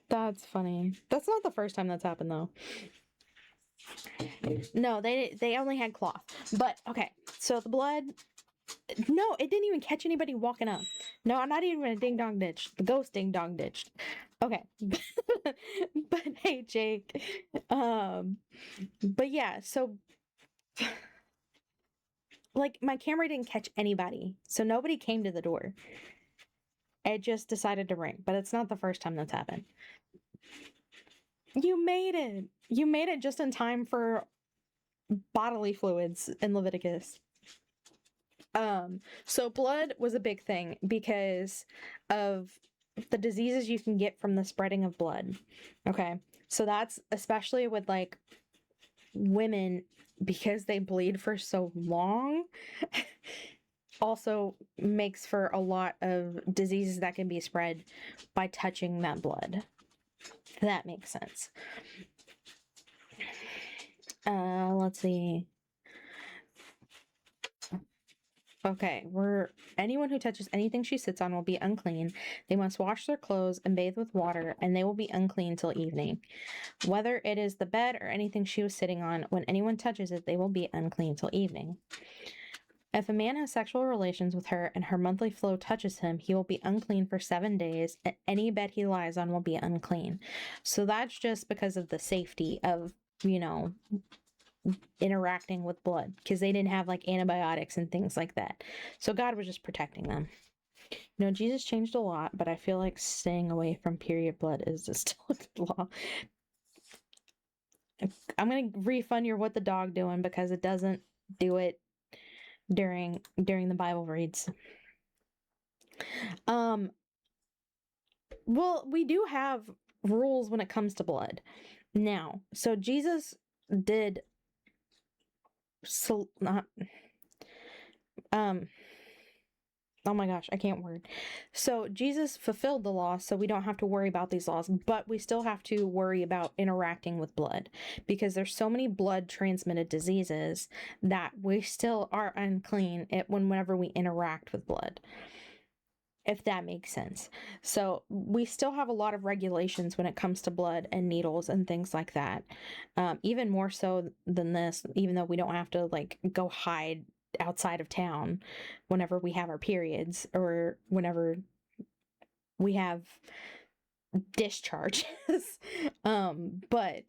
That's funny. That's not the first time that's happened though. No, they only had cloth. But okay, so the blood. No, it didn't even catch anybody walking up. No, I'm not even a ding dong ditch. The ghost ding dong ditched. Okay. But hey, Jake. But yeah, so my camera didn't catch anybody. So nobody came to the door. It just decided to ring, but it's not the first time that's happened. You made it. You made it just in time for bodily fluids in Leviticus. So blood was a big thing because of the diseases you can get from the spreading of blood. Okay. So that's especially with women, because they bleed for so long, also makes for a lot of diseases that can be spread by touching that blood. If that makes sense. Let's see. Okay, anyone who touches anything she sits on will be unclean. They must wash their clothes and bathe with water, and they will be unclean till evening. Whether it is the bed or anything she was sitting on, when anyone touches it, they will be unclean till evening. If a man has sexual relations with her and her monthly flow touches him, he will be unclean for 7 days, and any bed he lies on will be unclean. So that's just because of the safety of, interacting with blood, because they didn't have antibiotics and things like that. So God was just protecting them. Jesus changed a lot, but I feel like staying away from period blood is just still a good law. I'm gonna refund your what the dog doing because it doesn't do it during the Bible reads. Well, we do have rules when it comes to blood. Now, so Jesus did Oh my gosh, I can't word. So Jesus fulfilled the law, so we don't have to worry about these laws, but we still have to worry about interacting with blood because there's so many blood transmitted diseases that we still are unclean whenever we interact with blood, if that makes sense. So we still have a lot of regulations when it comes to blood and needles and things like that. Even more so than this, even though we don't have to like go hide outside of town whenever we have our periods or whenever we have discharges. But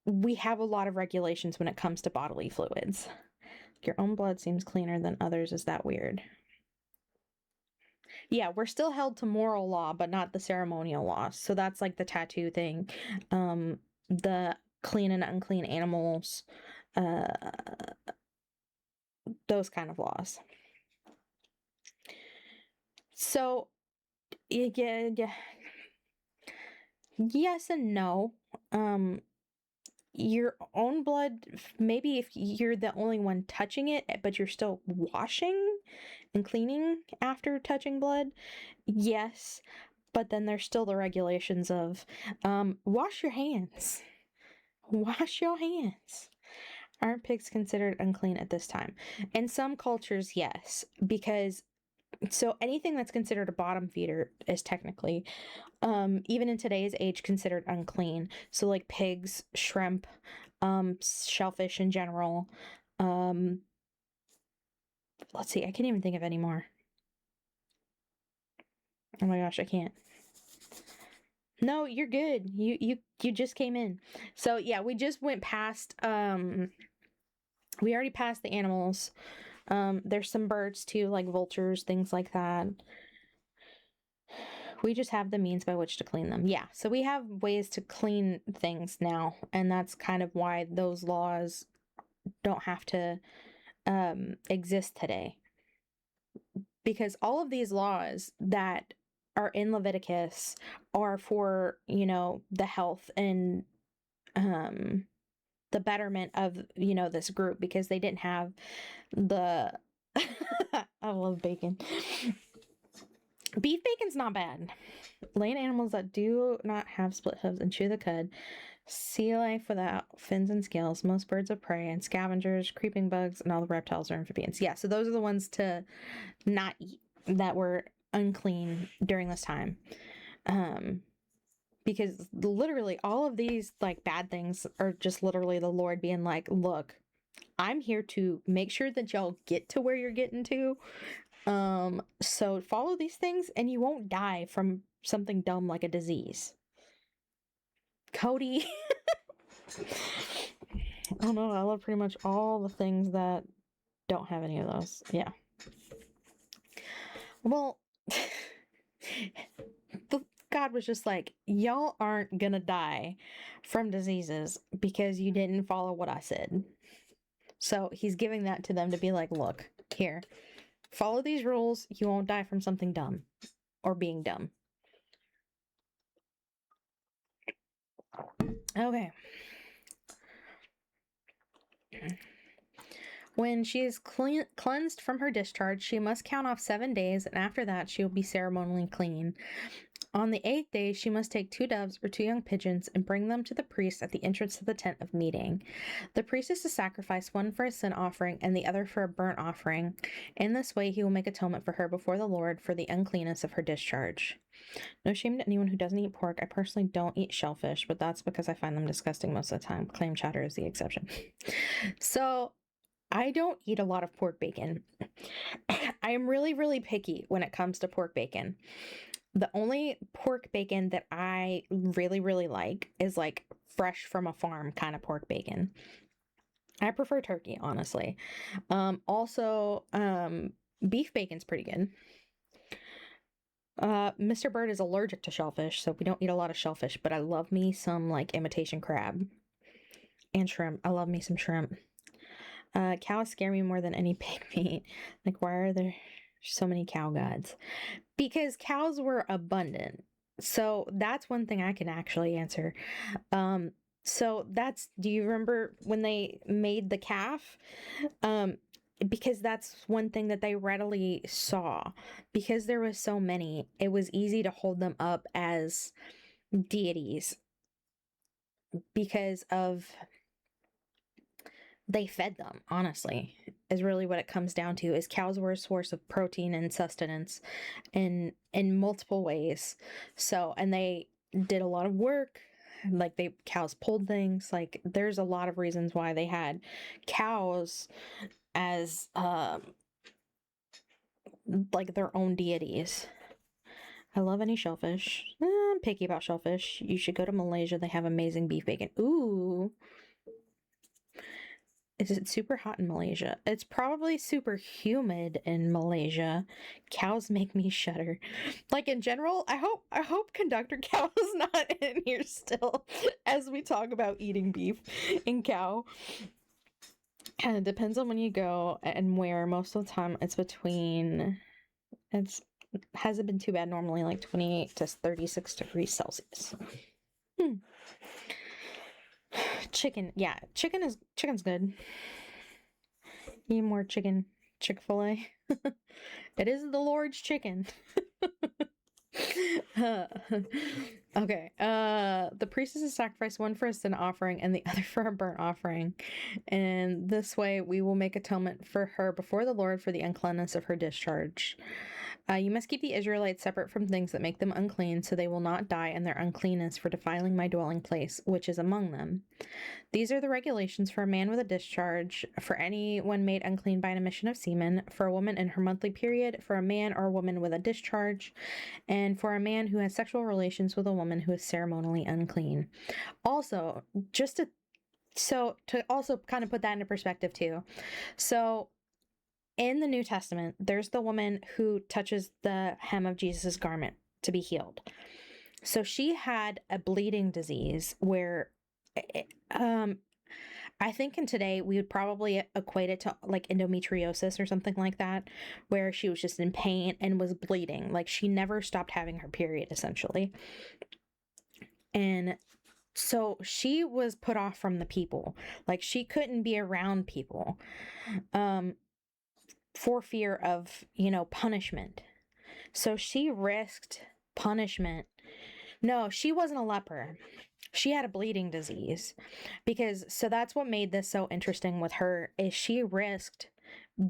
we have a lot of regulations when it comes to bodily fluids. Your own blood seems cleaner than others. Is that weird? Yeah, we're still held to moral law, but not the ceremonial law. So that's like the tattoo thing. The clean and unclean animals, uh, those kind of laws. So, yeah, yeah, yes and no. Your own blood, maybe if you're the only one touching it, but you're still washing and cleaning after touching blood, yes. But then there's still the regulations of wash your hands. Wash your hands. Aren't pigs considered unclean at this time? In some cultures, yes, because so anything that's considered a bottom feeder is technically, even in today's age, considered unclean. So like pigs, shrimp, shellfish in general. Um, let's see, I can't even think of any more. Oh my gosh, I can't. No, you're good. You just came in. So yeah, we just went past we already passed the animals. There's some birds too, like vultures, things like that. We just have the means by which to clean them. Yeah, so we have ways to clean things now, and that's kind of why those laws don't have to exist today. Because all of these laws that are in Leviticus are for, the health and um, the betterment of, this group because they didn't have the. I love bacon. Beef bacon's not bad. Land animals that do not have split hooves and chew the cud, sea life without fins and scales, most birds of prey and scavengers, creeping bugs, and all the reptiles are amphibians. Yeah, so those are the ones to not eat that were unclean during this time. Because literally all of these like bad things are just literally the Lord being like, look, I'm here to make sure that y'all get to where you're getting to. So follow these things and you won't die from something dumb like a disease. Cody. I don't know. I love pretty much all the things that don't have any of those. Yeah. Well, God was just like, y'all aren't gonna die from diseases because you didn't follow what I said. So he's giving that to them to be like, look, here, follow these rules. You won't die from something dumb or being dumb. Okay. When she is cleansed from her discharge, she must count off 7 days, and after that, she will be ceremonially clean. On the 8th day, she must take 2 doves or 2 young pigeons and bring them to the priest at the entrance to the tent of meeting. The priest is to sacrifice one for a sin offering and the other for a burnt offering. In this way, he will make atonement for her before the Lord for the uncleanness of her discharge. No shame to anyone who doesn't eat pork. I personally don't eat shellfish, but that's because I find them disgusting most of the time. Clam chowder is the exception. So, I don't eat a lot of pork bacon. I am really, really picky when it comes to pork bacon. The only pork bacon that I really, really like is like fresh from a farm kind of pork bacon. I prefer turkey, honestly. Also, beef bacon's pretty good. Mr. Bird is allergic to shellfish, so we don't eat a lot of shellfish, but I love me some like imitation crab and shrimp. I love me some shrimp. Cows scare me more than any pig meat. Like, why are there so many cow gods? Because cows were abundant. So that's one thing I can actually answer. Do you remember when they made the calf? because that's one thing that they readily saw. Because there was so many, it was easy to hold them up as deities because of they fed them, honestly, is really what it comes down to. Is cows were a source of protein and sustenance in multiple ways. So, and they did a lot of work. Like cows pulled things. Like there's a lot of reasons why they had cows as like their own deities. I love any shellfish. I'm picky about shellfish. You should go to Malaysia. They have amazing beef bacon. Ooh. Is it super hot in Malaysia? It's probably super humid in Malaysia. Cows make me shudder. Like in general, I hope Conductor Cow is not in here still as we talk about eating beef and cow. And it depends on when you go and where. Most of the time it's between it's hasn't been too bad normally, like 28 to 36 degrees Celsius. Chicken, yeah, chicken's good. Eat more chicken. Chick-fil-A. It is the Lord's chicken. Okay. The priestess sacrifice one for a sin offering and the other for a burnt offering. And this way we will make atonement for her before the Lord for the uncleanness of her discharge. You must keep the Israelites separate from things that make them unclean, so they will not die in their uncleanness for defiling my dwelling place, which is among them. These are the regulations for a man with a discharge, for anyone made unclean by an emission of semen, for a woman in her monthly period, for a man or a woman with a discharge, and for a man who has sexual relations with a woman who is ceremonially unclean. Also, to also kind of put that into perspective too. So in the New Testament, there's the woman who touches the hem of Jesus' garment to be healed. So she had a bleeding disease where, I think in today we would probably equate it to like endometriosis or something like that, where she was just in pain and was bleeding. Like she never stopped having her period essentially. And so she was put off from the people. Like she couldn't be around people. For fear of, punishment. So she risked punishment. No, she wasn't a leper. She had a bleeding disease. So that's what made this so interesting with her is she risked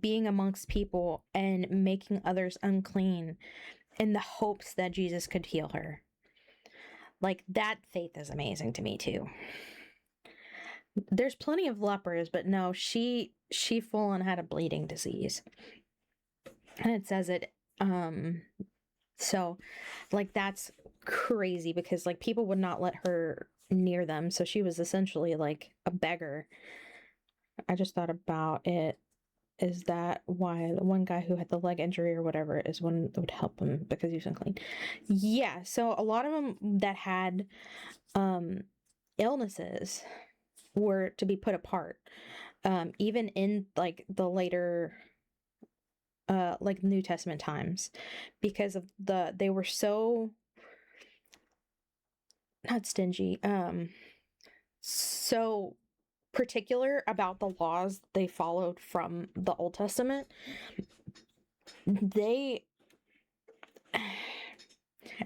being amongst people and making others unclean in the hopes that Jesus could heal her. Like that faith is amazing to me too. There's plenty of lepers, but no, she full on had a bleeding disease. And it says it, so like that's crazy because like people would not let her near them. So she was essentially like a beggar. I just thought about it. Is that why the one guy who had the leg injury or whatever is one that would help him because he was unclean? Yeah. So a lot of them that had illnesses were to be put apart. Even in like the later like New Testament times, because of they were so not stingy, so particular about the laws they followed from the Old Testament. They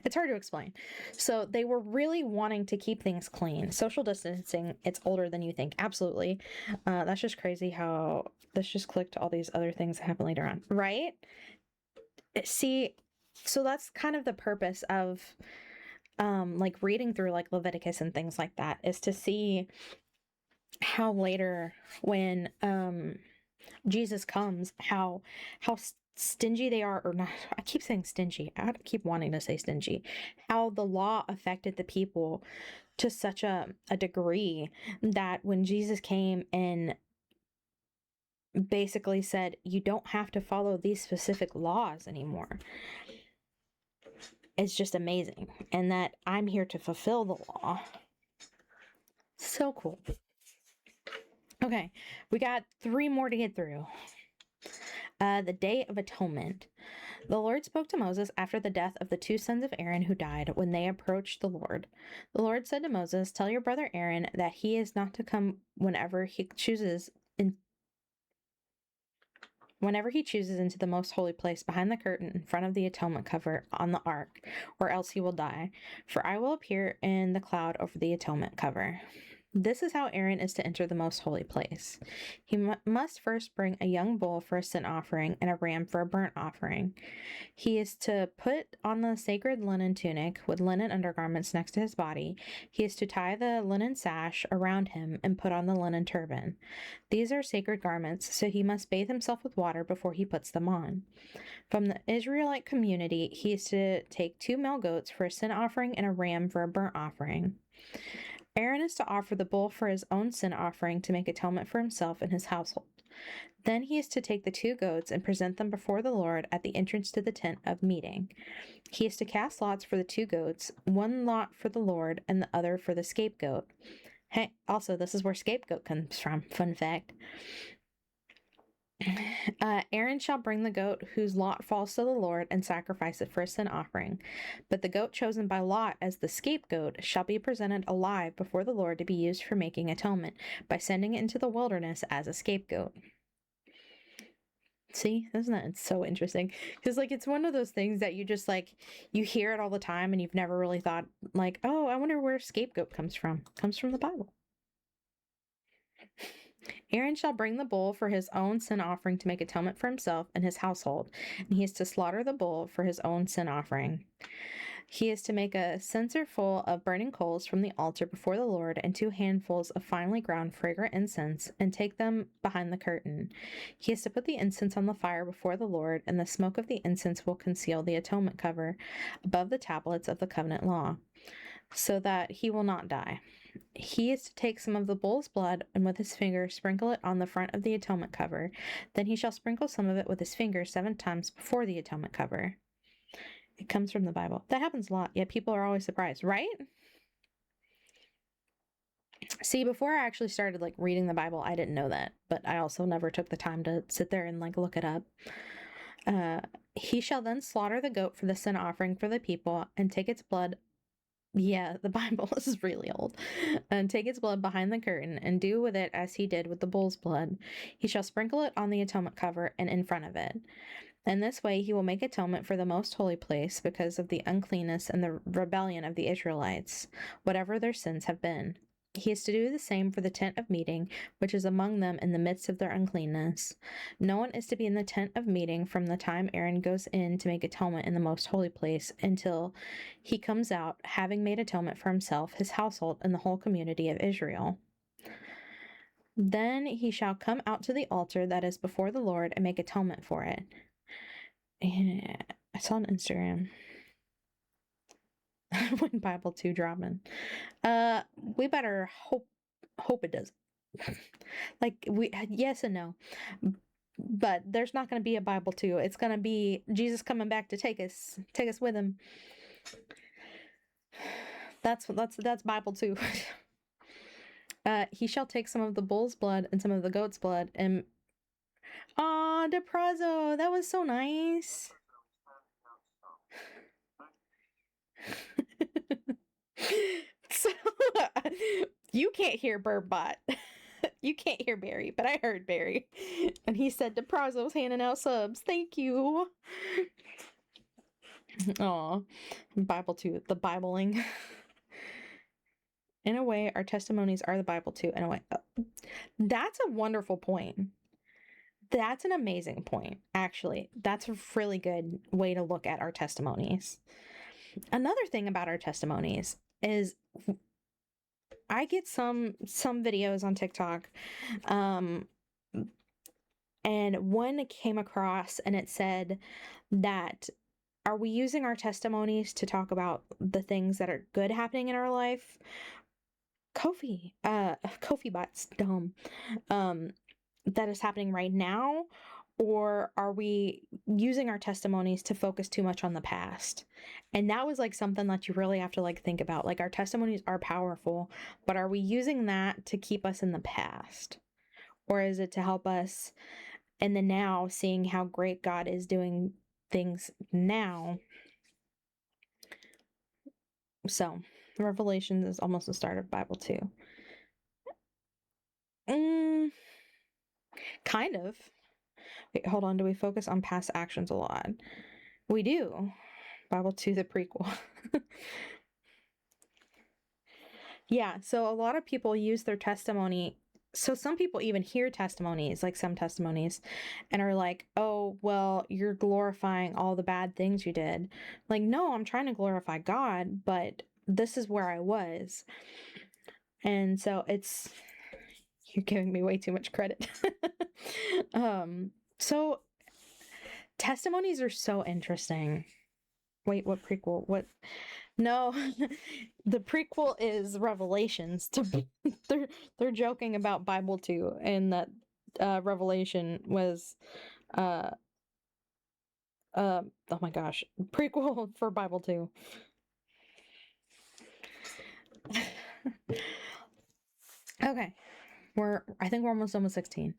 it's hard to explain. So they were really wanting to keep things clean. Social distancing, it's older than you think. Absolutely. That's just crazy how this just clicked all these other things that happen later on, right? See, so that's kind of the purpose of like reading through like Leviticus and things like that is to see how later when Jesus comes, how stingy they are, or not. I keep saying stingy. I keep wanting to say stingy. How the law affected the people to such a degree that when Jesus came and basically said, you don't have to follow these specific laws anymore. It's just amazing. And that I'm here to fulfill the law. So cool. Okay, we got 3 more to get through. The Day of Atonement. The Lord spoke to Moses after the death of the 2 sons of Aaron who died when they approached the Lord. The Lord said to Moses, tell your brother Aaron that he is not to come whenever he chooses whenever he chooses, into the most holy place behind the curtain in front of the atonement cover on the ark, or else he will die. For I will appear in the cloud over the atonement cover. This is how Aaron is to enter the most holy place. He must first bring a young bull for a sin offering and a ram for a burnt offering. He is to put on the sacred linen tunic with linen undergarments next to his body. He is to tie the linen sash around him and put on the linen turban. These are sacred garments, so he must bathe himself with water before he puts them on. From the Israelite community, he is to take 2 male goats for a sin offering and a ram for a burnt offering. Aaron is to offer the bull for his own sin offering to make atonement for himself and his household. Then he is to take the 2 goats and present them before the Lord at the entrance to the tent of meeting. He is to cast lots for the 2 goats, one lot for the Lord and the other for the scapegoat. Hey, also, this is where scapegoat comes from. Fun fact. Aaron shall bring the goat whose lot falls to the Lord and sacrifice it for a sin offering. But the goat chosen by lot as the scapegoat shall be presented alive before the Lord to be used for making atonement by sending it into the wilderness as a scapegoat. See, isn't that so interesting? Because it's one of those things that you just you hear it all the time and you've never really thought oh, I wonder where scapegoat comes from. It comes from the Bible. Aaron shall bring the bull for his own sin offering to make atonement for himself and his household, and he is to slaughter the bull for his own sin offering. He is to make a censer full of burning coals from the altar before the Lord and 2 handfuls of finely ground fragrant incense and take them behind the curtain. He is to put the incense on the fire before the Lord, and the smoke of the incense will conceal the atonement cover above the tablets of the covenant law, so that he will not die. He is to take some of the bull's blood and with his finger sprinkle it on the front of the atonement cover. Then he shall sprinkle some of it with his finger 7 times before the atonement cover. It comes from the Bible. That happens a lot, yet people are always surprised, right? See, before I actually started reading the Bible, I didn't know that, but I also never took the time to sit there and look it up. He shall then slaughter the goat for the sin offering for the people and take its blood. Yeah, the Bible is really old. And take its blood behind the curtain and do with it as he did with the bull's blood. He shall sprinkle it on the atonement cover and in front of it. In this way he will make atonement for the most holy place because of the uncleanness and the rebellion of the Israelites, whatever their sins have been. He is to do the same for the tent of meeting, which is among them in the midst of their uncleanness. No one is to be in the tent of meeting from the time Aaron goes in to make atonement in the most holy place until he comes out, having made atonement for himself, his household, and the whole community of Israel. Then he shall come out to the altar that is before the Lord and make atonement for it. And I saw on Instagram when Bible 2 dropping. We better hope it does. Yes and no. But there's not going to be a Bible 2. It's going to be Jesus coming back to take us with him. That's Bible 2. He shall take some of the bull's blood and some of the goat's blood and DePrazzo, that was so nice. So you can't hear Burbot. You can't hear Barry, but I heard Barry. And he said DePrazzo's handing out subs. Thank you. Aw. Bible 2, the Bibling. In a way, our testimonies are the Bible too. In a way. That's a wonderful point. That's an amazing point, actually. That's a really good way to look at our testimonies. Another thing about our testimonies is I get some videos on TikTok, and one came across and it said that, are we using our testimonies to talk about the things that are good happening in our life? Kofi Bot's dumb. That is happening right now, or are we using our testimonies to focus too much on the past? And that was something that you really have to think about. Our testimonies are powerful, but are we using that to keep us in the past? Or is it to help us in the now, seeing how great God is doing things now? So, Revelation is almost the start of Bible 2. Kind of. Wait, hold on. Do we focus on past actions a lot? We do. Bible 2, the prequel. Yeah, so a lot of people use their testimony. So some people even hear testimonies, like some testimonies, and are like, oh, well, you're glorifying all the bad things you did. Like, no, I'm trying to glorify God, but this is where I was. And so you're giving me way too much credit. So testimonies are so interesting. Wait, what prequel? What? No, the prequel is Revelations. They're joking about Bible 2, and that Revelation was uh oh my gosh, prequel for Bible 2. Okay. I think we're almost done with 16.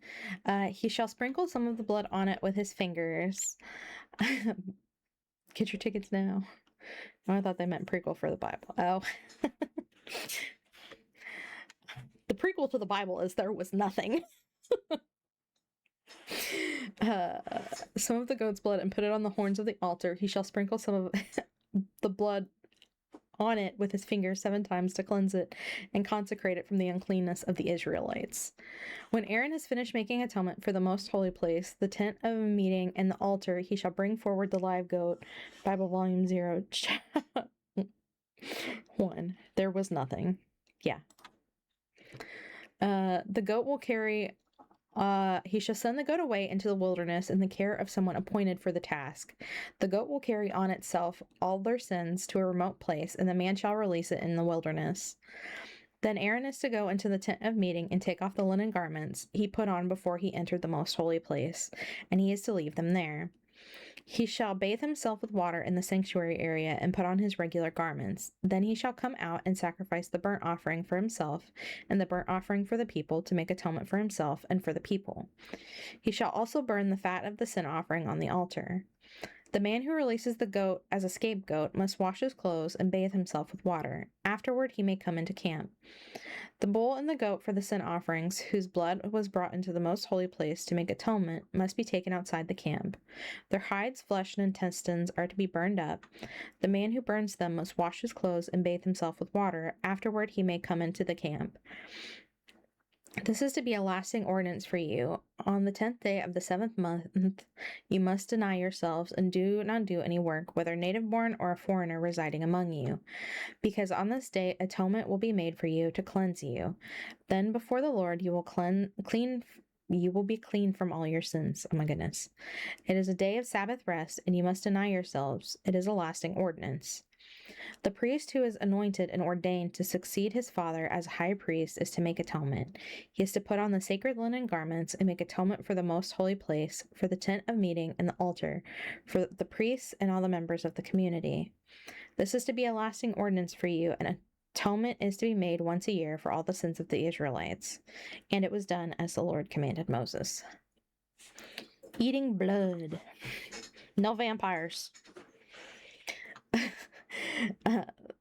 He shall sprinkle some of the blood on it with his fingers. Get your tickets now. Oh, I thought they meant prequel for the Bible. Oh. The prequel to the Bible is there was nothing. uh, some of the goat's blood and put it on the horns of the altar. He shall sprinkle some of the blood on it with his fingers 7 times to cleanse it and consecrate it from the uncleanness of the Israelites. When Aaron has finished making atonement for the most holy place, the tent of meeting, and the altar, he shall bring forward the live goat. Bible Volume 0, 1. There was nothing. Yeah. The goat will carry he shall send the goat away into the wilderness in the care of someone appointed for the task. The goat will carry on itself all their sins to a remote place, and the man shall release it in the wilderness. Then Aaron is to go into the tent of meeting and take off the linen garments he put on before he entered the most holy place, and he is to leave them there. He shall bathe himself with water in the sanctuary area and put on his regular garments. Then he shall come out and sacrifice the burnt offering for himself and the burnt offering for the people to make atonement for himself and for the people. He shall also burn the fat of the sin offering on the altar. The man who releases the goat as a scapegoat must wash his clothes and bathe himself with water. Afterward, he may come into camp. The bull and the goat for the sin offerings, whose blood was brought into the most holy place to make atonement, must be taken outside the camp. Their hides, flesh, and intestines are to be burned up. The man who burns them must wash his clothes and bathe himself with water. Afterward, he may come into the camp. This is to be a lasting ordinance for you. On the 10th day of the 7th month, you must deny yourselves and do not do any work, whether native born or a foreigner residing among you, because on this day atonement will be made for you to cleanse you. Then before the Lord you will be clean from all your sins. Oh my goodness. It is a day of Sabbath rest, and you must deny yourselves. It is a lasting ordinance. The priest who is anointed and ordained to succeed his father as high priest is to make atonement. He is to put on the sacred linen garments and make atonement for the most holy place, for the tent of meeting and the altar, for the priests and all the members of the community. This is to be a lasting ordinance for you, and atonement is to be made once a year for all the sins of the Israelites. And it was done as the Lord commanded Moses. Eating blood. No vampires.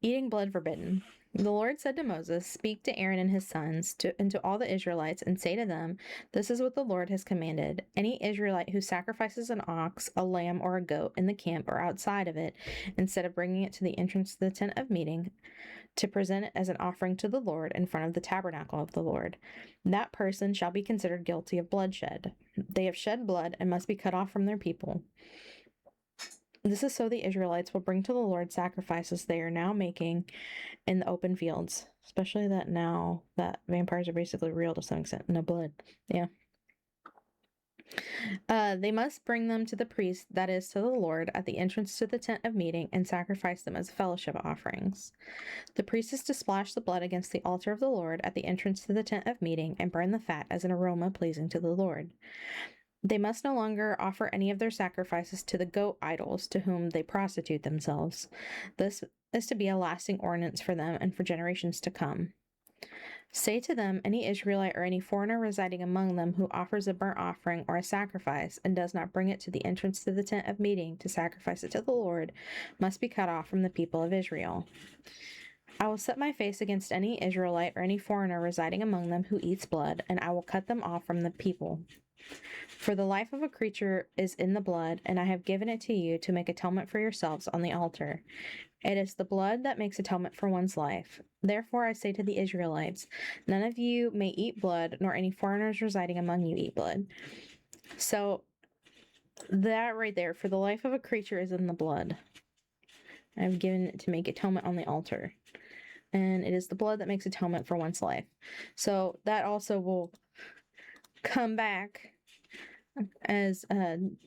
Eating blood forbidden. The Lord said to Moses, "Speak to Aaron and his sons, and to all the Israelites, and say to them, this is what the Lord has commanded. Any Israelite who sacrifices an ox, a lamb, or a goat in the camp or outside of it, instead of bringing it to the entrance to the tent of meeting, to present it as an offering to the Lord in front of the tabernacle of the Lord, that person shall be considered guilty of bloodshed. They have shed blood and must be cut off from their people. This is so the Israelites will bring to the Lord sacrifices they are now making in the open fields, especially that now that vampires are basically real to some extent. No blood. Yeah. They must bring them to the priest, that is, to the Lord, at the entrance to the tent of meeting, and sacrifice them as fellowship offerings. The priest is to splash the blood against the altar of the Lord at the entrance to the tent of meeting, and burn the fat as an aroma pleasing to the Lord. They must no longer offer any of their sacrifices to the goat idols to whom they prostitute themselves. This is to be a lasting ordinance for them and for generations to come. Say to them, any Israelite or any foreigner residing among them who offers a burnt offering or a sacrifice and does not bring it to the entrance to the tent of meeting to sacrifice it to the Lord must be cut off from the people of Israel. I will set my face against any Israelite or any foreigner residing among them who eats blood, and I will cut them off from the people. For the life of a creature is in the blood, and I have given it to you to make atonement for yourselves on the altar. It is the blood that makes atonement for one's life. Therefore, I say to the Israelites, none of you may eat blood, nor any foreigners residing among you eat blood. So, that right there, for the life of a creature is in the blood. I have given it to make atonement on the altar. And it is the blood that makes atonement for one's life. So, that also will come back as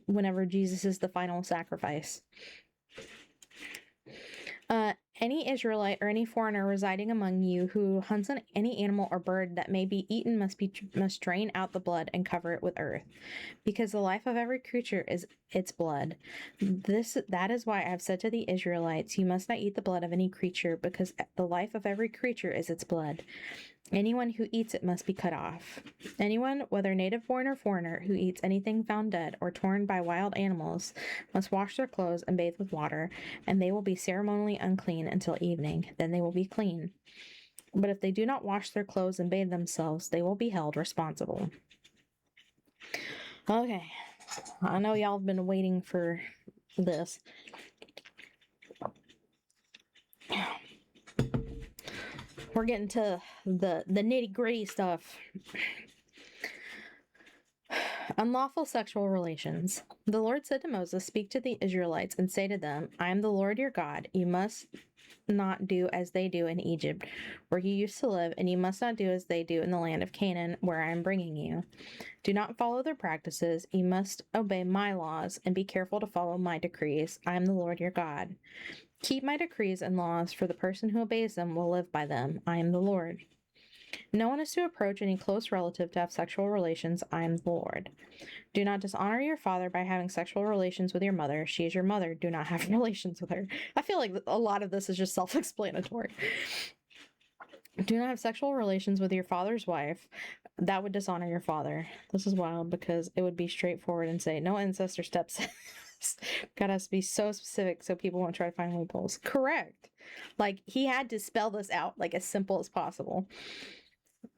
whenever Jesus is the final sacrifice. Any Israelite or any foreigner residing among you who hunts on any animal or bird that may be eaten must drain out the blood and cover it with earth, because the life of every creature is its blood. That is why I have said to the Israelites, you must not eat the blood of any creature, because the life of every creature is its blood. Anyone who eats it must be cut off. Anyone, whether native born or foreigner, who eats anything found dead or torn by wild animals must wash their clothes and bathe with water, and they will be ceremonially unclean until evening. Then they will be clean. But if they do not wash their clothes and bathe themselves, they will be held responsible. Okay, I know y'all have been waiting for this. We're getting to the nitty-gritty stuff. Unlawful sexual relations. The Lord said to Moses, speak to the Israelites and say to them, I am the Lord your God. You must not do as they do in Egypt, where you used to live, and you must not do as they do in the land of Canaan, where I am bringing you. Do not follow their practices. You must obey my laws and be careful to follow my decrees. I am the Lord your God. Keep my decrees and laws, for the person who obeys them will live by them. I am the Lord. No one is to approach any close relative to have sexual relations. I am the Lord. Do not dishonor your father by having sexual relations with your mother. She is your mother. Do not have relations with her. I feel like a lot of this is just self-explanatory. Do not have sexual relations with your father's wife. That would dishonor your father. This is wild because it would be straightforward and say no incest or stepsons. Got us to be so specific so people won't try to find loopholes. Correct. Like, he had to spell this out like as simple as possible.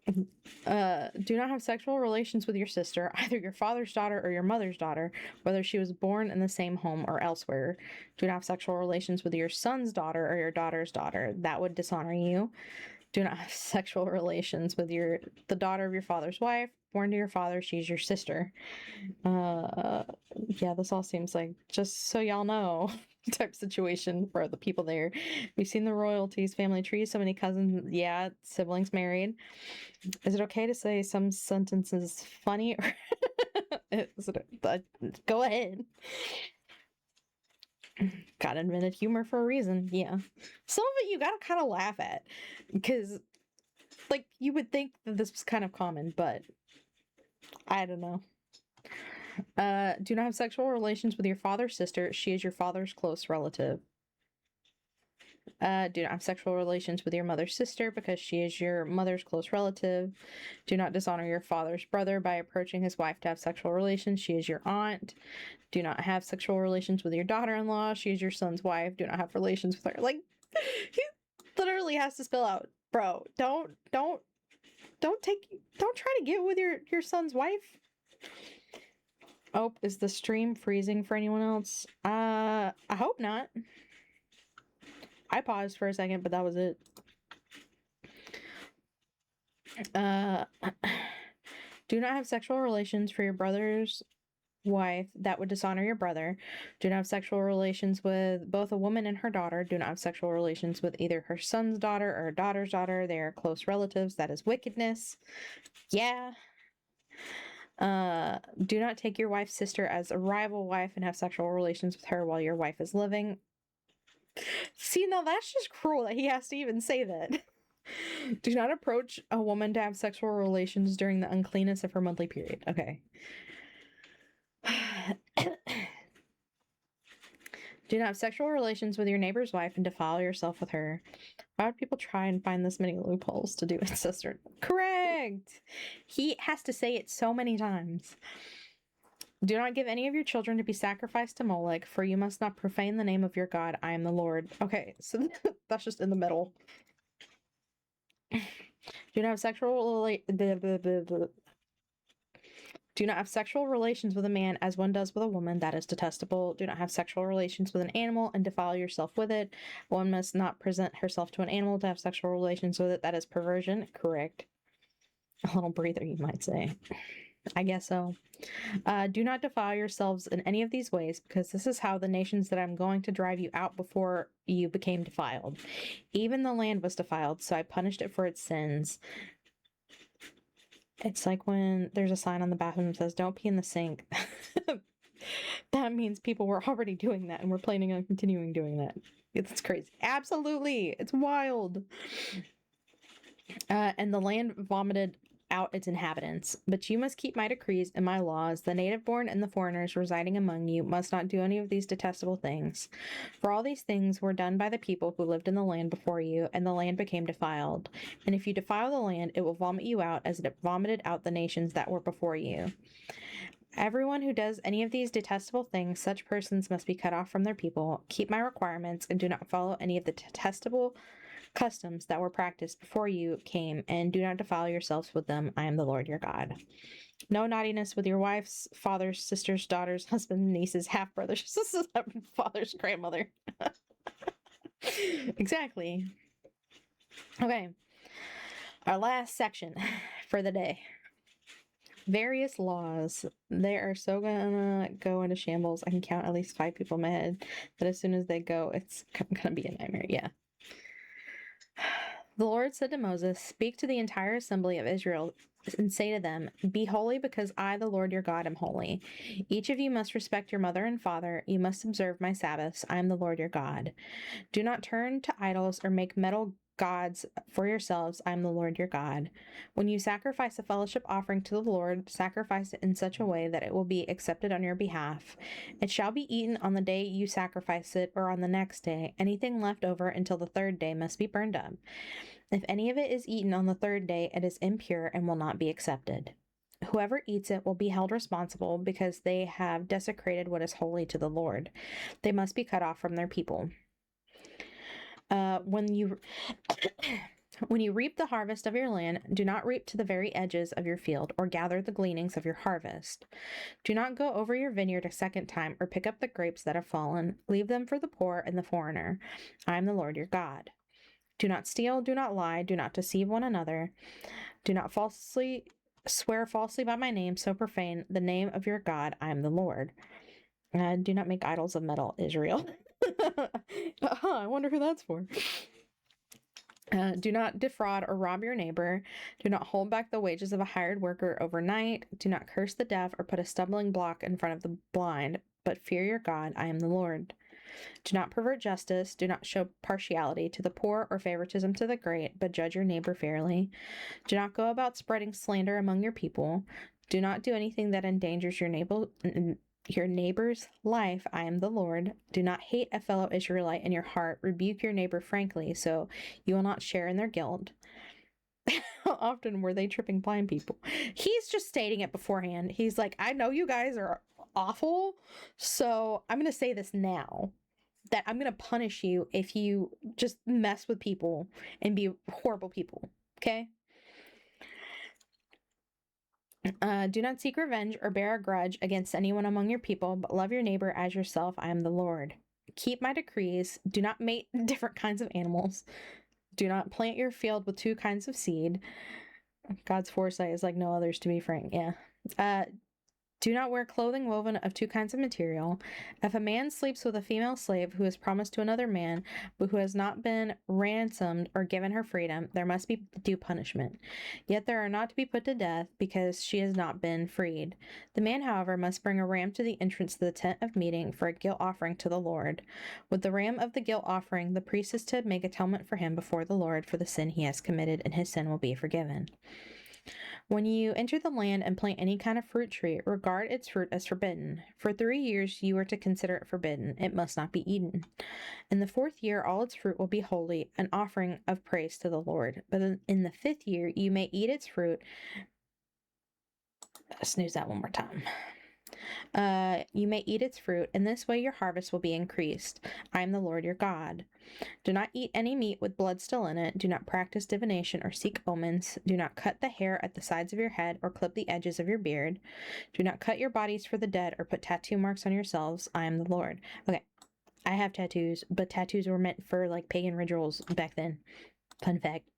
Do not have sexual relations with your sister, either your father's daughter or your mother's daughter, whether she was born in the same home or elsewhere. Do not have sexual relations with your son's daughter or your daughter's daughter. That would dishonor you. Do not have sexual relations with the daughter of your father's wife, born to your father. She's your sister. Yeah, this all seems like, just so y'all know, type situation for the people there. We've seen the royalties, family trees, so many cousins. Yeah, siblings married. Is it okay to say some sentences funny? Or go ahead. God invented humor for a reason. Yeah. Some of it you gotta kind of laugh at. Because, like, you would think that this was kind of common, but I don't know. Do not have sexual relations with your father's sister. She is your father's close relative. Do not have sexual relations with your mother's sister because she is your mother's close relative. Do not dishonor your father's brother by approaching his wife to have sexual relations. She is your aunt. Do not have sexual relations with your daughter-in-law. She is your son's wife. Do not have relations with her. Like, he literally has to spell out, bro, don't try to get with your son's wife. Oh, is the stream freezing for anyone else? I hope not. I paused for a second, but that was it. Do not have sexual relations for your brother's wife. That would dishonor your brother. Do not have sexual relations with both a woman and her daughter. Do not have sexual relations with either her son's daughter or her daughter's daughter. They are close relatives. That is wickedness. Yeah. Do not take your wife's sister as a rival wife and have sexual relations with her while your wife is living. See, now that's just cruel that he has to even say that. Do not approach a woman to have sexual relations during the uncleanness of her monthly period. Okay. Do not have sexual relations with your neighbor's wife and defile yourself with her. Why would people try and find this many loopholes to do incest? Correct! He has to say it so many times. Do not give any of your children to be sacrificed to Molech, for you must not profane the name of your God. I am the Lord. Okay, so that's just in the middle. Do not have sexual Do not have sexual relations with a man as one does with a woman. That is detestable. Do not have sexual relations with an animal and defile yourself with it. One must not present herself to an animal to have sexual relations with it. That is perversion. Correct. A little breather, you might say. I guess so. Do not defile yourselves in any of these ways, because this is how the nations that I'm going to drive you out before you became defiled. Even the land was defiled, so I punished it for its sins. It's like when there's a sign on the bathroom that says, "Don't pee in the sink." That means people were already doing that, and we're planning on continuing doing that. It's crazy. Absolutely. It's wild. And the land vomited out its inhabitants. But you must keep my decrees and my laws. The native born and the foreigners residing among you must not do any of these detestable things. For all these things were done by the people who lived in the land before you, and the land became defiled. And if you defile the land, it will vomit you out as it vomited out the nations that were before you. Everyone who does any of these detestable things, such persons must be cut off from their people. Keep my requirements and do not follow any of the detestable customs that were practiced before you came, and do not defile yourselves with them. I am the Lord your God. No naughtiness with your wives, fathers, sisters, daughters, husbands, nieces, half brothers, father's grandmother. Exactly. Okay. Our last section for the day. Various laws. They are so gonna go into shambles. I can count at least 5 people in my head that as soon as they go, it's gonna be a nightmare. Yeah. The Lord said to Moses, "Speak to the entire assembly of Israel and say to them, 'Be holy because I, the Lord your God, am holy. Each of you must respect your mother and father. You must observe my Sabbaths. I am the Lord your God. Do not turn to idols or make metal gods for yourselves. I am the Lord your God. When you sacrifice a fellowship offering to the Lord, sacrifice it in such a way that it will be accepted on your behalf. It shall be eaten on the day you sacrifice it or on the next day. Anything left over until the 3rd day must be burned up. If any of it is eaten on the 3rd day, it is impure and will not be accepted. Whoever eats it will be held responsible because they have desecrated what is holy to the Lord. They must be cut off from their people. When you when you reap the harvest of your land, do not reap to the very edges of your field or gather the gleanings of your harvest. Do not go over your vineyard a second time or pick up the grapes that have fallen. Leave them for the poor and the foreigner. I am the Lord your God. Do not steal, do not lie, do not deceive one another. Do not swear falsely by my name, so profane the name of your God. I am the Lord. Do not make idols of metal, Israel. I wonder who that's for. Do not defraud or rob your neighbor. Do not hold back the wages of a hired worker overnight. Do not curse the deaf or put a stumbling block in front of the blind, but fear your God. I am the Lord. Do not pervert justice. Do not show partiality to the poor or favoritism to the great, but judge your neighbor fairly. Do not go about spreading slander among your people. Do not do anything that endangers your neighbor's life. I am the Lord. Do not hate a fellow Israelite in your heart. Rebuke your neighbor frankly, so you will not share in their guilt. How often were they tripping blind people? He's just stating it beforehand. He's like, I know you guys are awful, so I'm going to say this now, that I'm going to punish you if you just mess with people and be horrible people, okay? Do not seek revenge or bear a grudge against anyone among your people, but love your neighbor as yourself. I am the Lord. Keep my decrees. Do not mate different kinds of animals. Do not plant your field with 2 kinds of seed. God's foresight is like no others, to be frank. Yeah. Do not wear clothing woven of 2 kinds of material. If a man sleeps with a female slave who is promised to another man, but who has not been ransomed or given her freedom, there must be due punishment. Yet they are not to be put to death because she has not been freed. The man, however, must bring a ram to the entrance to the tent of meeting for a guilt offering to the Lord. With the ram of the guilt offering, the priest is to make atonement for him before the Lord for the sin he has committed, and his sin will be forgiven. When you enter the land and plant any kind of fruit tree, regard its fruit as forbidden. For 3 years you are to consider it forbidden. It must not be eaten. In the 4th year all its fruit will be holy, an offering of praise to the Lord. But in the 5th year you may eat its fruit. Snooze that one more time. You may eat its fruit. In this way, your harvest will be increased. I am the Lord your God. Do not eat any meat with blood still in it. Do not practice divination or seek omens. Do not cut the hair at the sides of your head or clip the edges of your beard. Do not cut your bodies for the dead or put tattoo marks on yourselves. I am the Lord. Okay, I have tattoos, but tattoos were meant for like pagan rituals back then. Fun fact.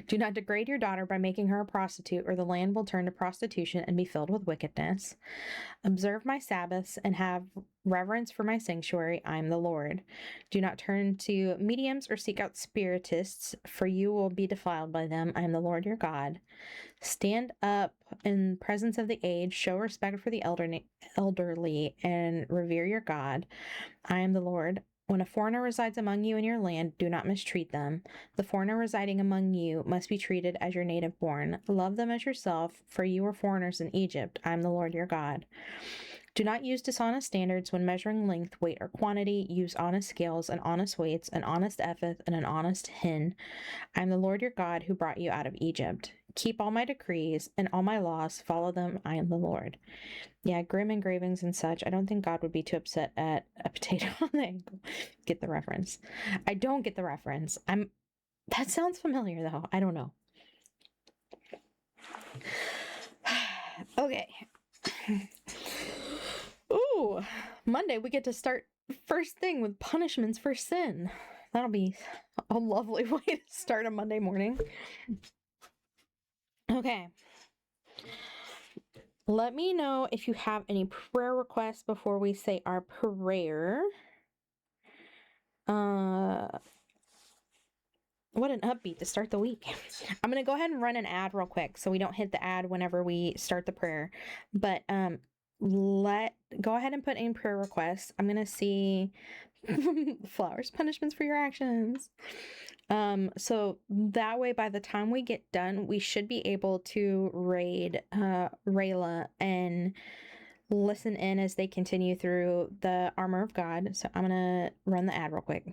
Do not degrade your daughter by making her a prostitute, or the land will turn to prostitution and be filled with wickedness. Observe my Sabbaths and have reverence for my sanctuary. I am the Lord. Do not turn to mediums or seek out spiritists, for you will be defiled by them. I am the Lord your God. Stand up in presence of the aged, show respect for the elderly, and revere your God. I am the Lord. When a foreigner resides among you in your land, do not mistreat them. The foreigner residing among you must be treated as your native born. Love them as yourself, for you were foreigners in Egypt. I am the Lord your God. Do not use dishonest standards when measuring length, weight, or quantity. Use honest scales and honest weights, an honest ephah and an honest hin. I am the Lord your God who brought you out of Egypt. Keep all my decrees and all my laws. Follow them. I am the Lord. Yeah, grim engravings and such. I don't think God would be too upset at a potato on the ankle. Get the reference. I don't get the reference. That sounds familiar though. I don't know. Okay. Ooh, Monday we get to start first thing with punishments for sin. That'll be a lovely way to start a Monday morning. Okay. Let me know if you have any prayer requests before we say our prayer. What an upbeat to start the week. I'm going to go ahead and run an ad real quick so we don't hit the ad whenever we start the prayer. But go ahead and put in prayer requests. I'm going to see flowers, punishments for your actions. So that way by the time we get done, we should be able to raid Rayla and listen in as they continue through the armor of God. So I'm going to run the ad real quick.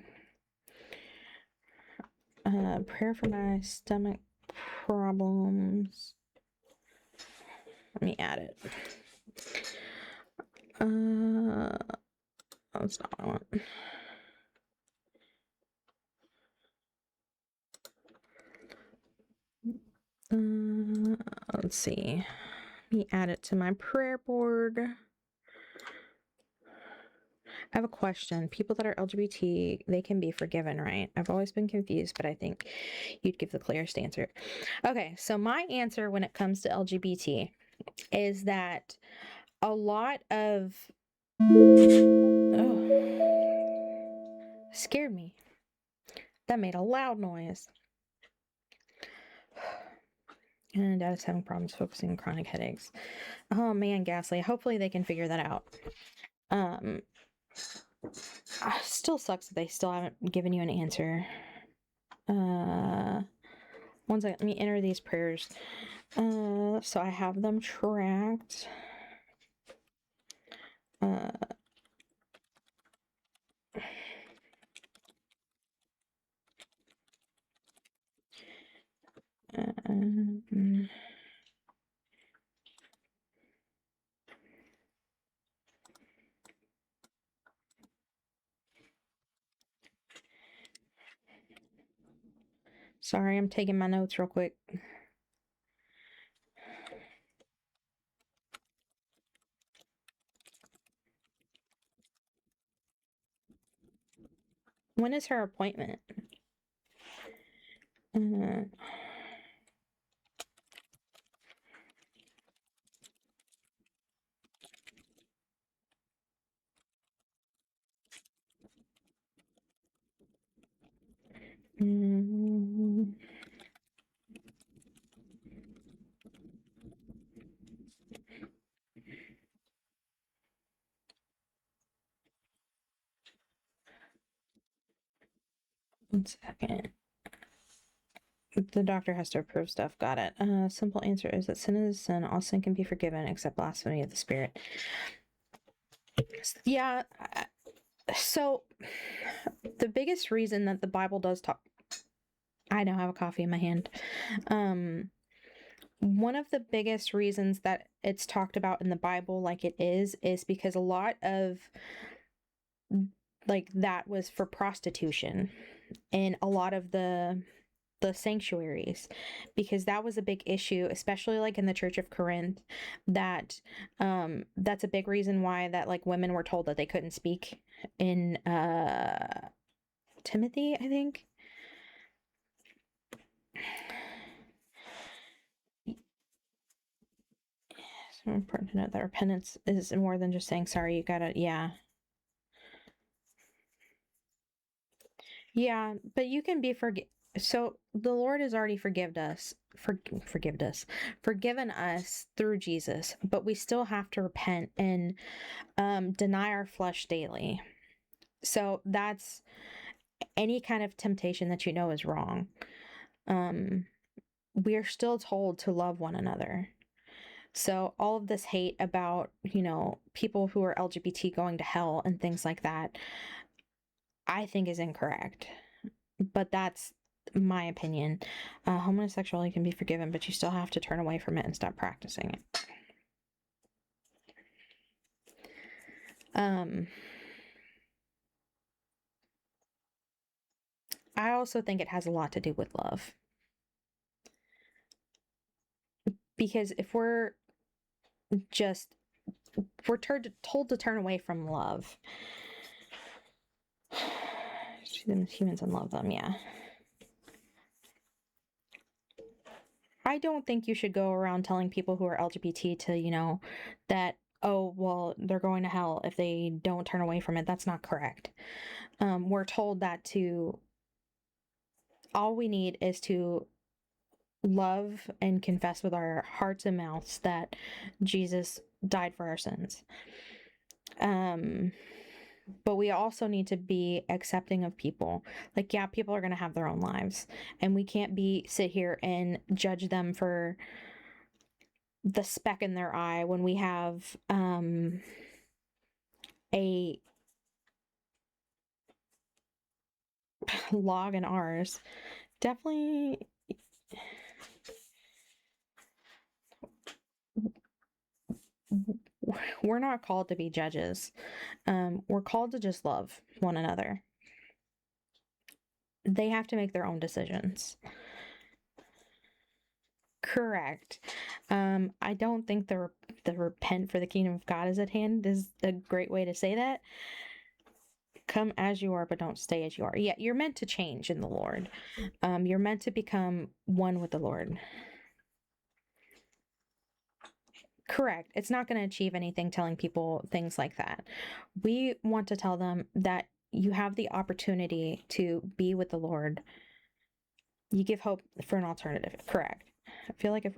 Prayer for my stomach problems. Let me add it. That's not what I want. Let's see. Let me add it to my prayer board. I have a question. People that are LGBT, they can be forgiven, right? I've always been confused, but I think you'd give the clearest answer. Okay, so my answer when it comes to LGBT is that a lot of... Oh, scared me. That made a loud noise. And Dad is having problems focusing on chronic headaches. Oh man, Ghastly. Hopefully they can figure that out. Still sucks that they still haven't given you an answer. One second, let me enter these prayers. So I have them tracked. Sorry, I'm taking my notes real quick. When is her appointment? One second. The doctor has to approve stuff. Got it. Simple answer is that sin is sin. All sin can be forgiven except blasphemy of the Spirit. Yeah. So the biggest reason that the Bible does talk... I now have a coffee in my hand. one of the biggest reasons that it's talked about in the Bible like it is because a lot of like that was for prostitution in a lot of the sanctuaries, because that was a big issue, especially like in the Church of Corinth, that that's a big reason why that like women were told that they couldn't speak in Timothy, I think. So important to note that repentance is more than just saying sorry. You gotta, yeah. Yeah, but you can be so the Lord has already forgiven us through Jesus, but we still have to repent and deny our flesh daily. So that's any kind of temptation that you know is wrong. Um, we're still told to love one another. So all of this hate about, people who are LGBT going to hell and things like that, I think is incorrect. But that's my opinion. Homosexuality can be forgiven, but you still have to turn away from it and stop practicing it. I also think it has a lot to do with love. Because if just we're told to turn away from love. Humans and love them, yeah. I don't think you should go around telling people who are LGBT to, that, oh, well, they're going to hell if they don't turn away from it. That's not correct. We're told that all we need is to love and confess with our hearts and mouths that Jesus died for our sins. But we also need to be accepting of people. Like, yeah, people are going to have their own lives, and we can't sit here and judge them for the speck in their eye when we have a log in ours. Definitely, we're not called to be judges. We're called to just love one another. They have to make their own decisions. Correct. I don't think the repent for the kingdom of God is at hand is a great way to say that. Come as you are, but don't stay as you are. Yeah, you're meant to change in the Lord. You're meant to become one with the Lord. Correct. It's not going to achieve anything telling people things like that. We want to tell them that you have the opportunity to be with the Lord. You give hope for an alternative. Correct. I feel like if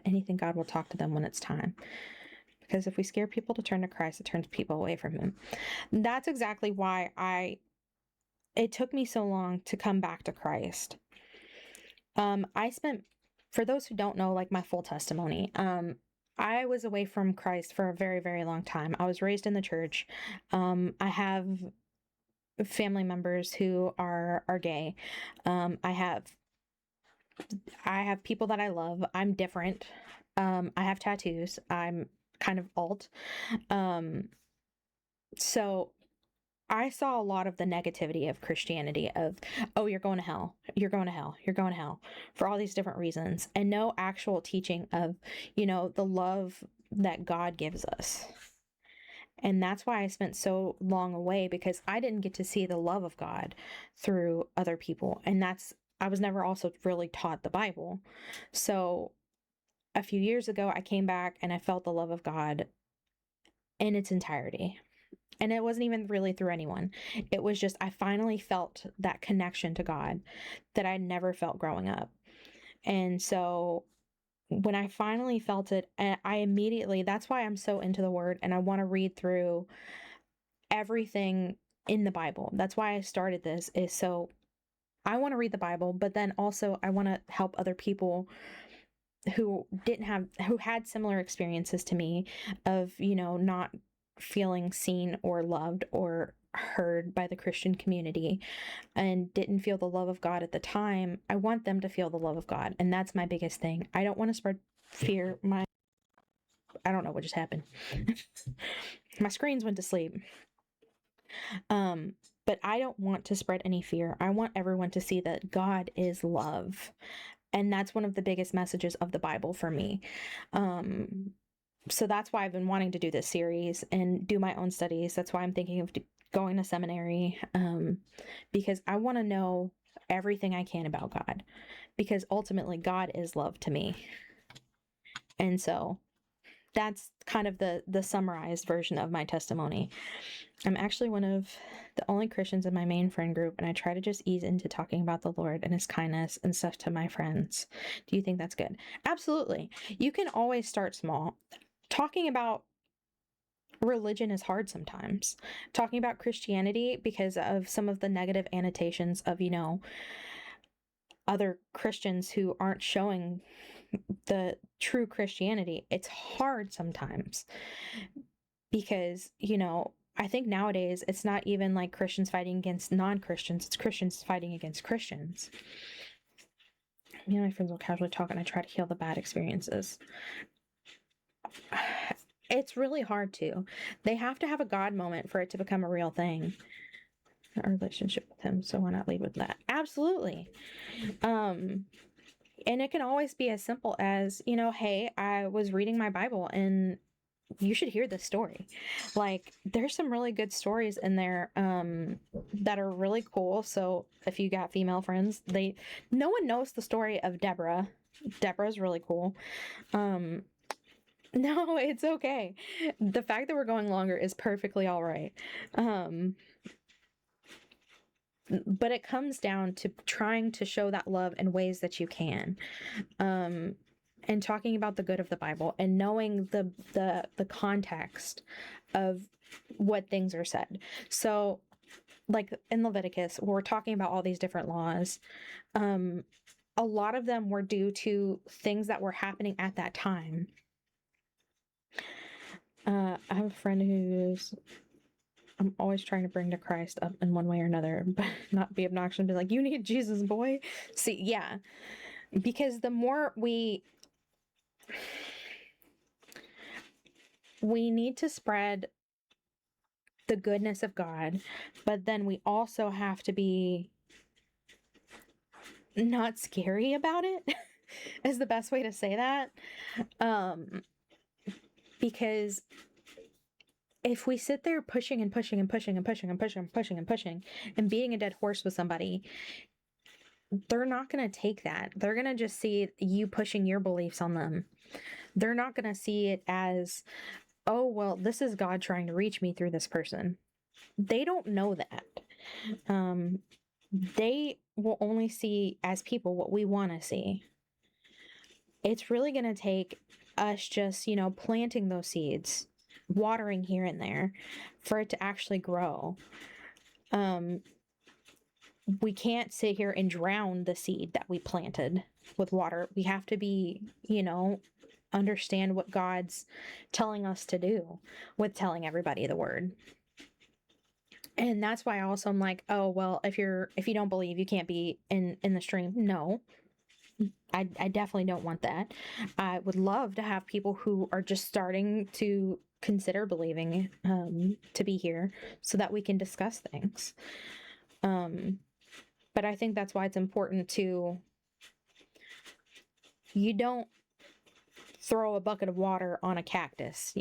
anything, God will talk to them when it's time. Because if we scare people to turn to Christ, it turns people away from Him. That's exactly why it took me so long to come back to Christ. For those who don't know, like my full testimony, I was away from Christ for a very, very long time. I was raised in the church. I have family members who are gay. I have people that I love. I'm different. I have tattoos. I'm kind of alt. So I saw a lot of the negativity of Christianity of, oh, you're going to hell. You're going to hell. You're going to hell for all these different reasons, and no actual teaching of, the love that God gives us. And that's why I spent so long away, because I didn't get to see the love of God through other people. And I was never also really taught the Bible. So a few years ago, I came back and I felt the love of God in its entirety. And it wasn't even really through anyone. It was just, I finally felt that connection to God that I never felt growing up. And so when I finally felt it, that's why I'm so into the Word, and I want to read through everything in the Bible. That's why I started this, is so I want to read the Bible, but then also I want to help other people who had similar experiences to me of, not feeling seen or loved or heard by the Christian community and didn't feel the love of God at the time, I want them to feel the love of God. And that's my biggest thing. I don't want to spread fear. I don't know what just happened. My screens went to sleep. But I don't want to spread any fear. I want everyone to see that God is love. And that's one of the biggest messages of the Bible for me. So that's why I've been wanting to do this series and do my own studies. That's why I'm thinking of going to seminary, because I want to know everything I can about God, because ultimately God is love to me. And so that's kind of the summarized version of my testimony. I'm actually one of the only Christians in my main friend group, and I try to just ease into talking about the Lord and his kindness and stuff to my friends. Do you think that's good? Absolutely. You can always start small. Talking about religion is hard sometimes. Talking about Christianity, because of some of the negative annotations of, other Christians who aren't showing the true Christianity, it's hard sometimes because, I think nowadays it's not even like Christians fighting against non-Christians, it's Christians fighting against Christians. Me and my friends will casually talk and I try to heal the bad experiences. It's really hard to. They have to have a God moment for it to become a real thing. Our relationship with him, so why not lead with that? Absolutely. And it can always be as simple as, hey, I was reading my Bible and you should hear this story. Like, there's some really good stories in there that are really cool. So if you got female friends, no one knows the story of Deborah. Deborah's really cool. No, it's okay. The fact that we're going longer is perfectly all right. But it comes down to trying to show that love in ways that you can. And talking about the good of the Bible and knowing the context of what things are said. So, like in Leviticus, we're talking about all these different laws. A lot of them were due to things that were happening at that time. I have a friend who's I'm always trying to bring to Christ up in one way or another, but not be obnoxious and be like, you need Jesus, boy. See, yeah. Because the more we need to spread the goodness of God, but then we also have to be not scary about it is the best way to say that. Because if we sit there pushing and pushing and pushing and pushing and pushing and pushing and pushing and beating a dead horse with somebody, they're not going to take that. They're going to just see you pushing your beliefs on them. They're not going to see it as, oh, well, this is God trying to reach me through this person. They don't know that. They will only see as people what we want to see. It's really going to take us just, planting those seeds, watering here and there for it to actually grow. We can't sit here and drown the seed that we planted with water. We have to be, understand what God's telling us to do with telling everybody the word. And that's why also I'm like, oh, well, if you don't believe, you can't be in the stream. No, I definitely don't want that. I would love to have people who are just starting to consider believing to be here so that we can discuss things. But I think that's why it's important you don't throw a bucket of water on a cactus,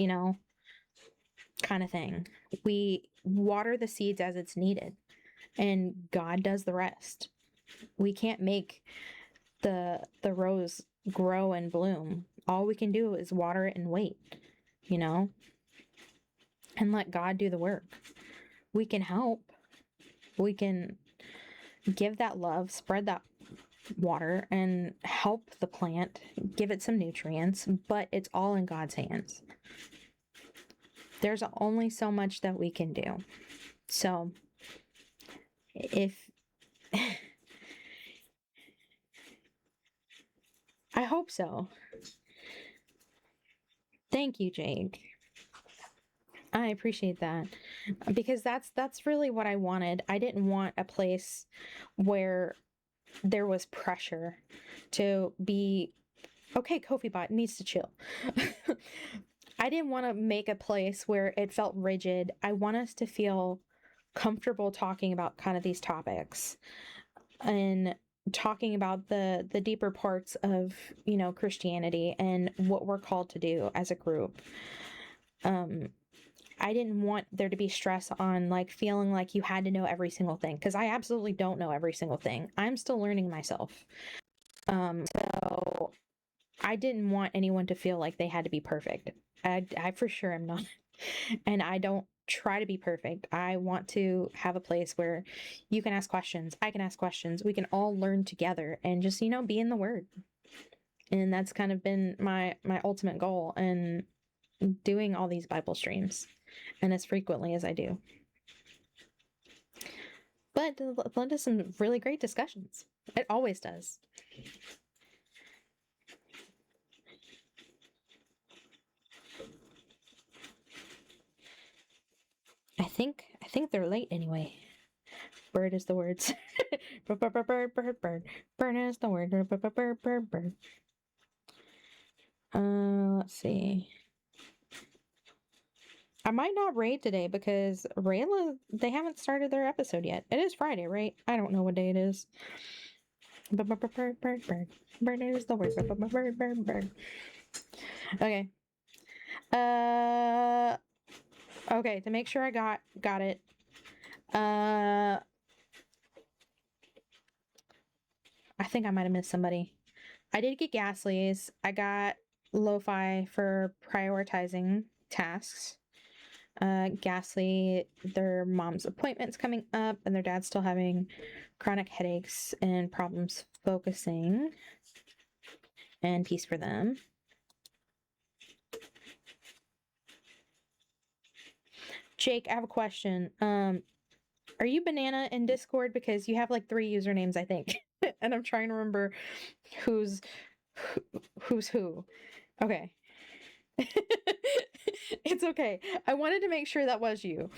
kind of thing. We water the seeds as it's needed, and God does the rest. We can't make the rose grow and bloom. All we can do is water it and wait, and let God do the work. We can help. We can give that love, spread that water, and help the plant, give it some nutrients, but it's all in God's hands. There's only so much that we can do. So, if I hope so. Thank you, Jake. I appreciate that because that's really what I wanted. I didn't want a place where there was pressure to be okay, Kofi bot needs to chill. I didn't want to make a place where it felt rigid. I want us to feel comfortable talking about kind of these topics and talking about the deeper parts of, Christianity and what we're called to do as a group. Um I didn't want there to be stress on like feeling like you had to know every single thing because I absolutely don't know every single thing. I'm still learning myself. So I didn't want anyone to feel like they had to be perfect. I for sure am not. And I don't try to be perfect. I want to have a place where you can ask questions, I can ask questions, we can all learn together and just, be in the word. And that's kind of been my ultimate goal in doing all these Bible streams and as frequently as I do. But it led to some really great discussions. It always does. I think they're late anyway. Bird is the words. Bird, bird, bird, bird, bird, bird. Bird is the word. Bird, bird, bird, bird, bird. Let's see. I might not raid today because Rayla, they haven't started their episode yet. It is Friday, right? I don't know what day it is. Bird, bird, bird, bird, bird, bird. Bird is the word. Bird, bird, bird, bird, bird. Okay. Okay, to make sure I got it. I think I might have missed somebody. I did get Ghastly's. I got Lo-Fi for prioritizing tasks. Ghastly, their mom's appointment's coming up, and their dad's still having chronic headaches and problems focusing. And peace for them. Jake, I have a question. Are you Banana in Discord? Because you have like 3 usernames, I think. And I'm trying to remember who's who. Okay. It's okay. I wanted to make sure that was you.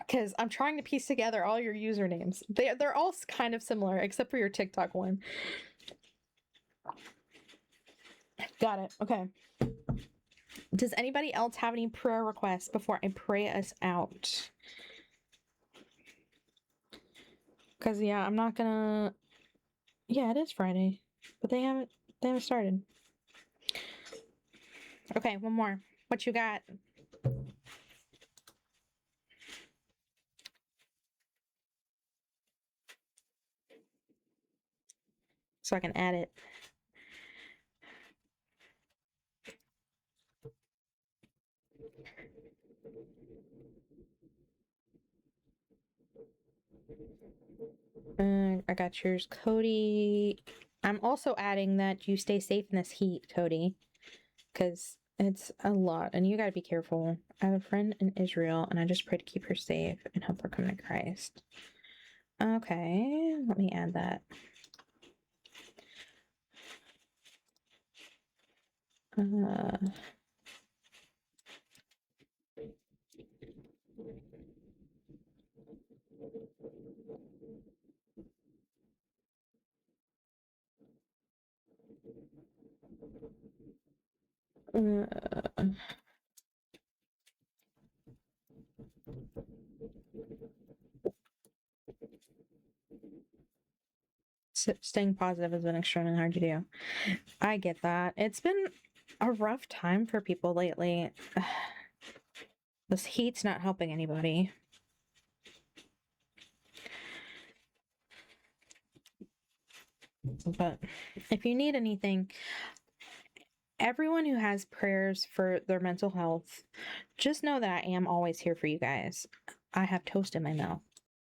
Because I'm trying to piece together all your usernames. They're all kind of similar, except for your TikTok one. Got it. Okay. Does anybody else have any prayer requests before I pray us out? Because yeah, I'm not gonna. Yeah, it is Friday, but they haven't started. Okay, one more. What you got? So I can add it. I got yours, Cody. I'm also adding that you stay safe in this heat, Cody, because it's a lot, and you got to be careful. I have a friend in Israel, and I just pray to keep her safe and help her come to Christ. Okay, let me add that. Uh, Staying positive has been extremely hard to do. I get that. It's been a rough time for people lately. This heat's not helping anybody. But if you need anything, everyone who has prayers for their mental health, just know that I am always here for you guys. I have toast in my mouth.